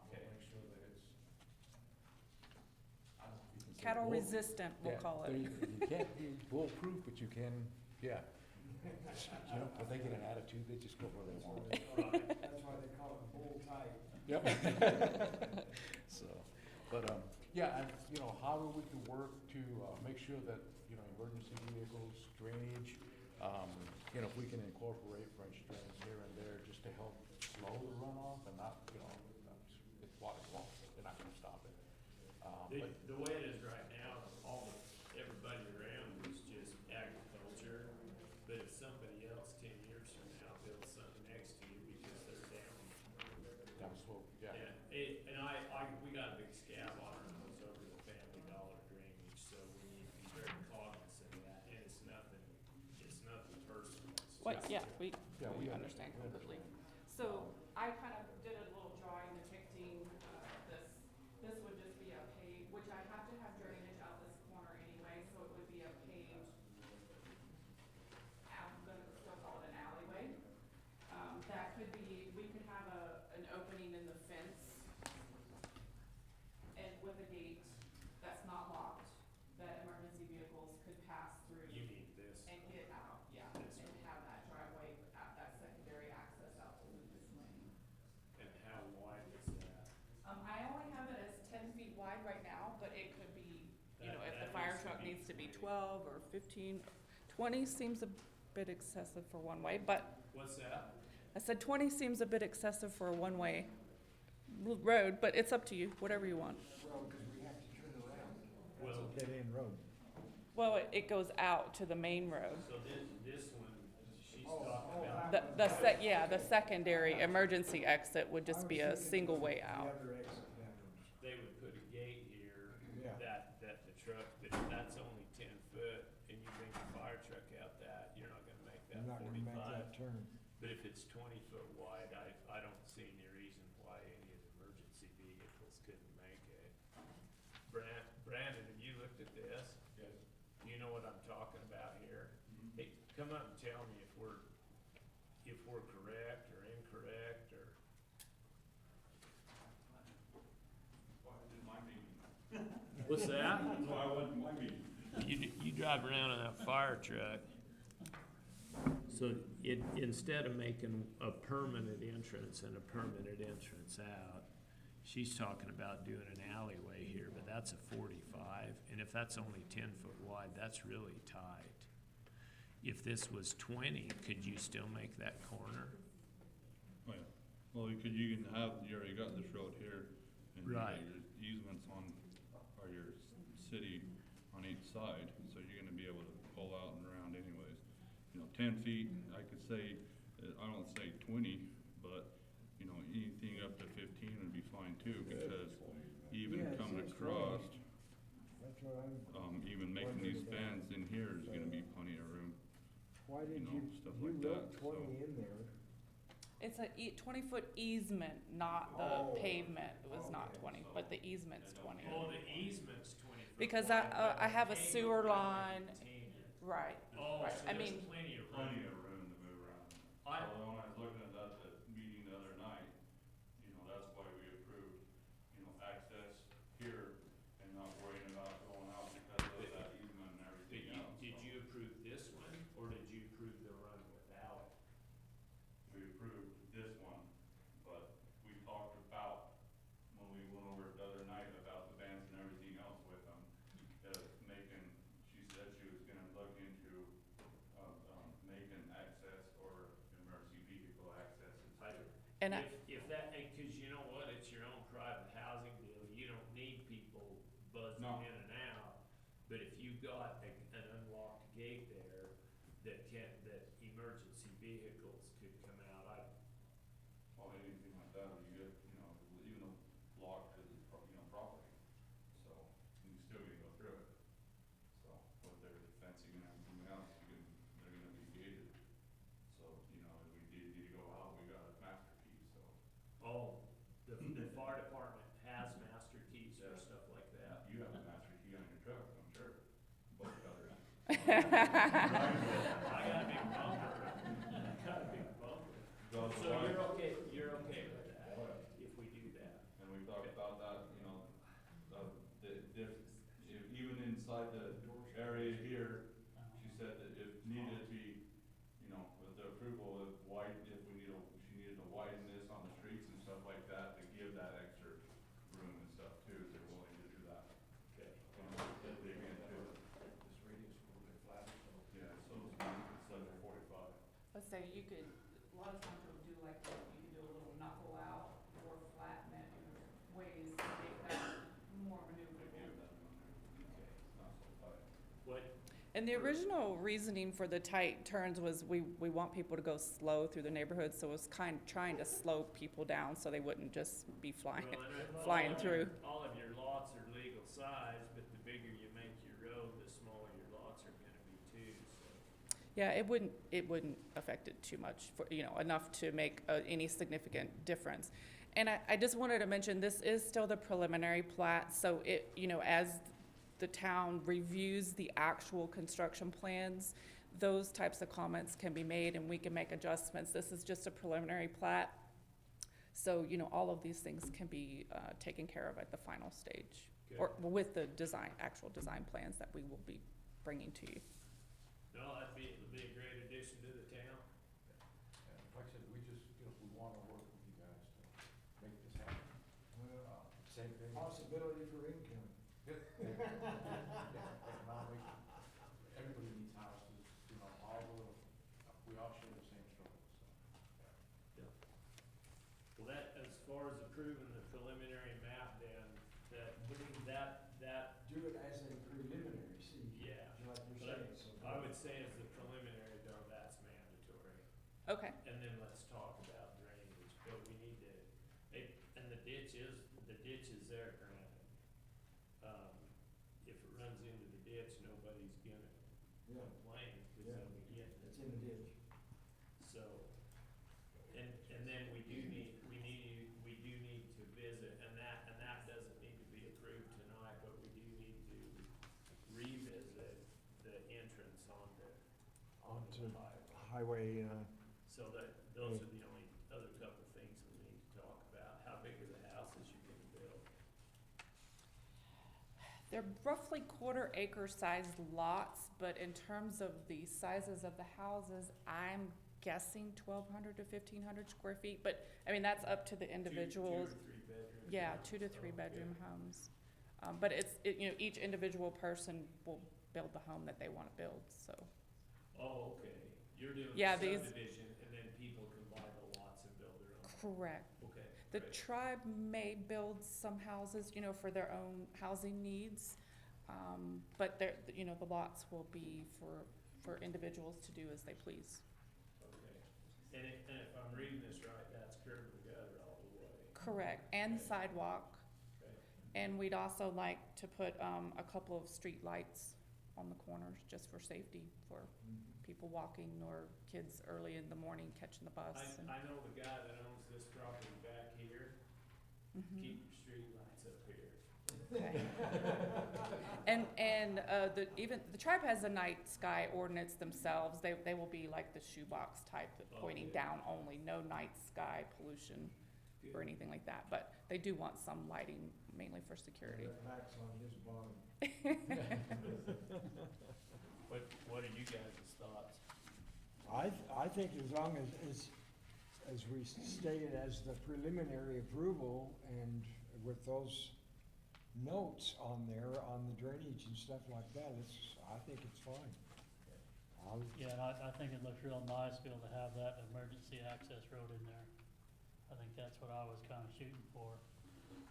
Okay. we'll make sure that it's, I don't know if you can say Cattle bull- resistant, we'll yeah, call it. You can't be bulletproof, but you can, yeah. You know, if they get an attitude, they just go where they want. That's why they call it bull type. Yep. So, but, yeah, and, you know, however we can work to, make sure that, you know, emergency vehicles, drainage, you know, if we can incorporate French drains here and there just to help slow the runoff and not, you know, it's water's law, they're not gonna stop it. But, The way it is right now, everybody around is just agriculture, but if somebody else 10 years from now builds something next to you because they're down. down slope, yeah. We got a big scab on our nose over the Family Dollar drainage, so we need to be very cognizant of that, and it's nothing personal. It's What, just- yeah, Yeah, we we understand understand. completely. So I kind of did a little drawing depicting, this would just be a paved, which I have to have drainage out this corner anyway, so it would be a paved, I'm gonna still call it an alleyway. That could be, we could have an opening in the fence and with a gate that's not locked, that emergency vehicles could pass through. You need this. And get out, yeah, This and have that driveway, that secondary access out to Lucas Lane. And how wide is that? I only have it as 10 feet wide right now, but it could be, you know, if That the fire needs to truck be needs to be 20. 12 or 15, 20 seems a bit excessive for one way, but What's that? I said 20 seems a bit excessive for a one-way road, but it's up to you, whatever you want. Well, because we have to turn around. Well, It's a dead-end road. Well, it goes out to the main road. so this one, she's Oh, talking oh, about. The secondary emergency exit would just be a single way out. The other exit downwards. They would put a gate here Yeah. that the truck, but if that's only 10 foot and you bring a fire truck out that, you're not gonna make that You're not gonna make 45. that turn. But if it's 20 foot wide, I don't see any reason why any of the emergency vehicles couldn't make it. Brandon, have you looked at this? Yes. Do you know what I'm talking about here? Hey, come up and tell me if we're correct or incorrect or. What's that? You drive around in that fire truck. So instead of making a permanent entrance and a permanent entrance out, she's talking about doing an alleyway here, but that's a 45, and if that's only 10 foot wide, that's really tight. If this was 20, could you still make that corner? Well, you can have, you already got this road here, and you got Right. your easements on, or your city on each side, so you're gonna be able to pull out and around anyways. You know, 10 feet, I could say, I don't say 20, but, you know, anything up to 15 would be fine too, because even Yeah, it coming says across, That's what I'm, even making these fans in here is gonna be plenty of room. why did know, you, stuff you like wrote that, 20 in there? It's a 20-foot easement, not the Oh. pavement. It was not Okay. 20, but the easement's 20. Oh, the easement's 20 foot Because wide, I but have a the sewer pavement line, contained it. right, Oh, right. so I there's mean, plenty of room. Plenty of room to move around. I- So when I was looking at that, the meeting the other night, you know, that's why or stuff like that. You have a master key on your truck, I'm sure. Both colors. I got a big bumper. I got a big bumper. Well, So you're okay with that, if we do that? And we talked about that, you know, even inside the area here, she said that if needed to be, you know, with the approval of if she needed to widen this on the streets and stuff like that, to give that extra room and stuff too, they're willing to do that. Okay. They'll dig into it. This radius will be flatter, so. Yeah, so it's 745. Let's say you could, a lot of times they'll do like, you can do a little knuckle out or flatten it, ways to make that more maneuverable. Not so tight. What, And the original reasoning for the tight turns was we want people to go slow through the neighborhood, so it was trying to slow people down so they wouldn't just be flying. well, and flying through. All of your lots are legal size, but the bigger you make your road, the smaller your lots are gonna be too, so. Yeah, it wouldn't affect it too much, for, you know, enough to make any significant difference. And I just wanted to mention, this is still the preliminary plat, so it, you know, as the town reviews the actual construction plans, those types of comments can be made and we can make adjustments. This is just a preliminary plat. So, you know, all of these things can be taken care of at the final stage. Good. Or with the actual design plans that we will be bringing to you. No, it'd be a great addition to the town. And like I said, we just, you know, we wanna work with you guys to make this happen. Same thing. Possibility for income. Economic, everybody needs houses, you know, we all share the same struggle, so. Well, that, as far as approving the preliminary map, then, that, Do it as a preliminary, see, yeah. like you're But saying, so. I would say as the preliminary, though, that's mandatory. Okay. And then let's talk about drainage, but we need to, and the ditch is there, granted. If it runs into the ditch, nobody's gonna Yeah, complain, cause Yeah. they'll be getting it. it's in the ditch. So, and then we do need to visit, and that doesn't need to be approved tonight, but we do need to revisit the entrance onto Onto the highway. Highway, So those are the only other couple things we need to talk about. How big are the houses you're gonna build? They're roughly quarter-acre sized lots, but in terms of the sizes of the houses, I'm guessing 1,200 to 1,500 square feet. But, I mean, that's up to the individuals. 2 to 3 bedrooms? Yeah, 2 to 3 bedroom homes. But you know, each individual person will build the home that they want to build, so. Oh, okay. You're doing the Yeah, these- subdivision, and then people can buy the lots and build their own? Correct. Okay, The great. tribe may build some houses, you know, for their own housing needs. But they're, you know, the lots will be for individuals to do as they please. Okay. And if I'm reading this right, that's curb and gutter all the way? Correct, and sidewalk. Okay. And we'd also like to put, a couple of street lights on the corners, just for safety, for people walking or kids early in the morning catching the bus. and- I know the guy that owns this property back here. Mhm. Keep your street lights up here. Okay. And the tribe has a night sky ordinance themselves. They will be like the shoebox type, pointing Okay. down only, no night sky pollution or Good. anything like that. But they do want some lighting, mainly for security. That backs on his bottom. What are you guys' thoughts? I think as long as we stated as the preliminary approval and with those notes on there, on the drainage and stuff like that, I think it's fine. Yeah, and I think it looks real nice to be able to have that emergency access road in there. I think that's what I was kind of shooting for,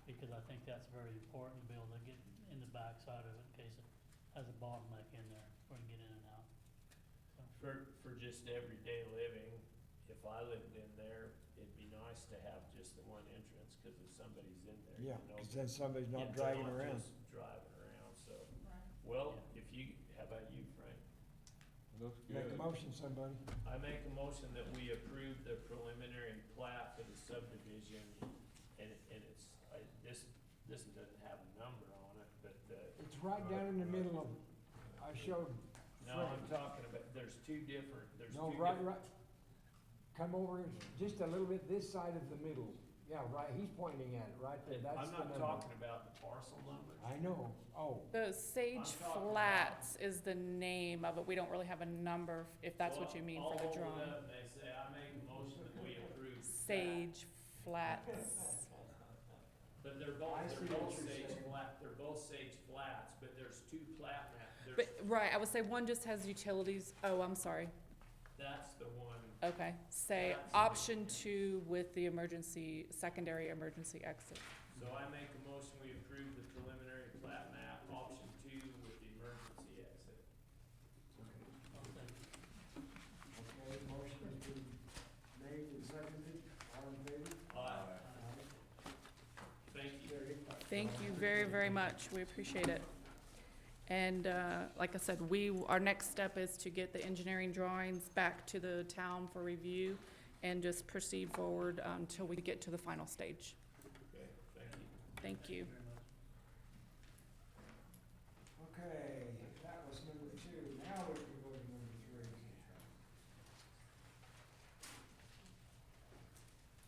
because I think that's very important to be able to get in the backside of it in case it has a bottleneck in there, where you can get in and out. For just everyday living, if I lived in there, it'd be nice to have just the one entrance, cause if somebody's in there, you Yeah, know. cause then somebody's Yeah, not they're dragging not around. just driving around, so. Right. Well, how about you, Frank? Looks Make a motion, somebody. I make a motion that we approve the preliminary plat for the subdivision, and this doesn't have a number right down in the middle of, I showed No, I'm Fred. talking about, there's two different, No, right, come over just a little bit this side of the middle. Yeah, right, he's pointing at it, right there, that's I'm the not number. talking about the parcel numbers. I know, oh, The Sage I'm talking Flats is the name of it. We don't really have a number, if that's what you mean for the I'll hold drawing. it up and they say, I make a motion that we approve. that." Sage Flats. But they're I see what both you're Sage saying. Flat, they're both Sage Flats, but there's two plat map, But, right, I would say one just has utilities. Oh, I'm sorry. that's the one. Okay, say That's the- option 2 with the emergency, secondary emergency exit. So I make a motion, we approve the preliminary plat map, option 2 with the emergency exit. okay, motion has been made and seconded, all in favor? Thank you. Thank you very, very much. We appreciate it. And, like I said, our next step is to get the engineering drawings back to the town for review and just proceed forward, until we get to the final stage. Okay, Thank thank you. you. Okay, that was number 2, now we can go to number 3.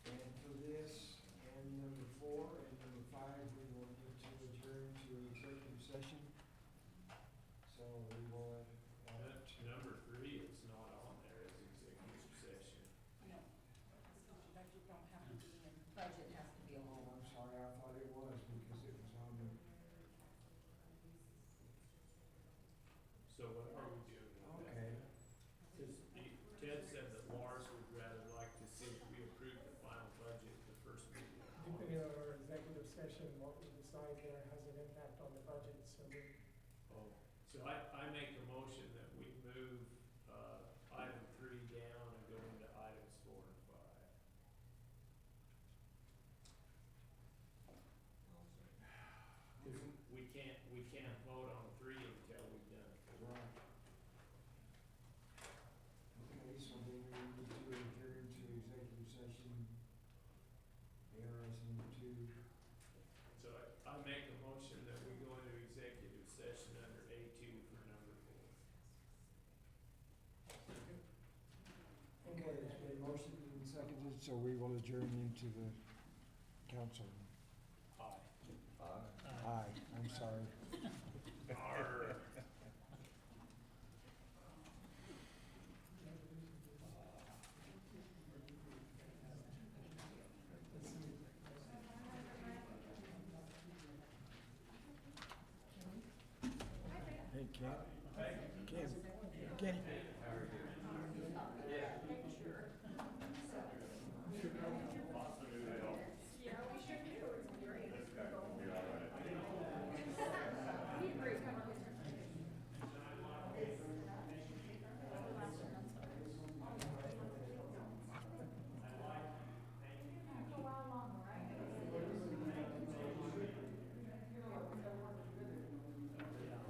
And for this, and number 4, and number 5, we will get to adjourn to executive session. So we will, Number 3, it's not on there as executive session. No, budget don't have to be in, budget has to be oh, alone. I'm sorry, I thought it was because it was on the, So what are we doing with that? okay. Because Ted said that Lars would rather like to see if we approve the final budget the first meeting. in Depending August. on our executive session, what we decide there has an impact on the budget, so we Oh, so I make a motion that we move, item 3 down and go into items 4 and 5. Because we can't vote on 3 until we've done 4. Right. Okay, so then we need to adjourn to executive session. ARS number 2. So I make a motion that we go into executive session under A2 for number 4. Okay, it's been motioned and seconded, so we will adjourn into the council. Aye, I'm sorry. Arr. Hey, Ken. Ken. Kenny.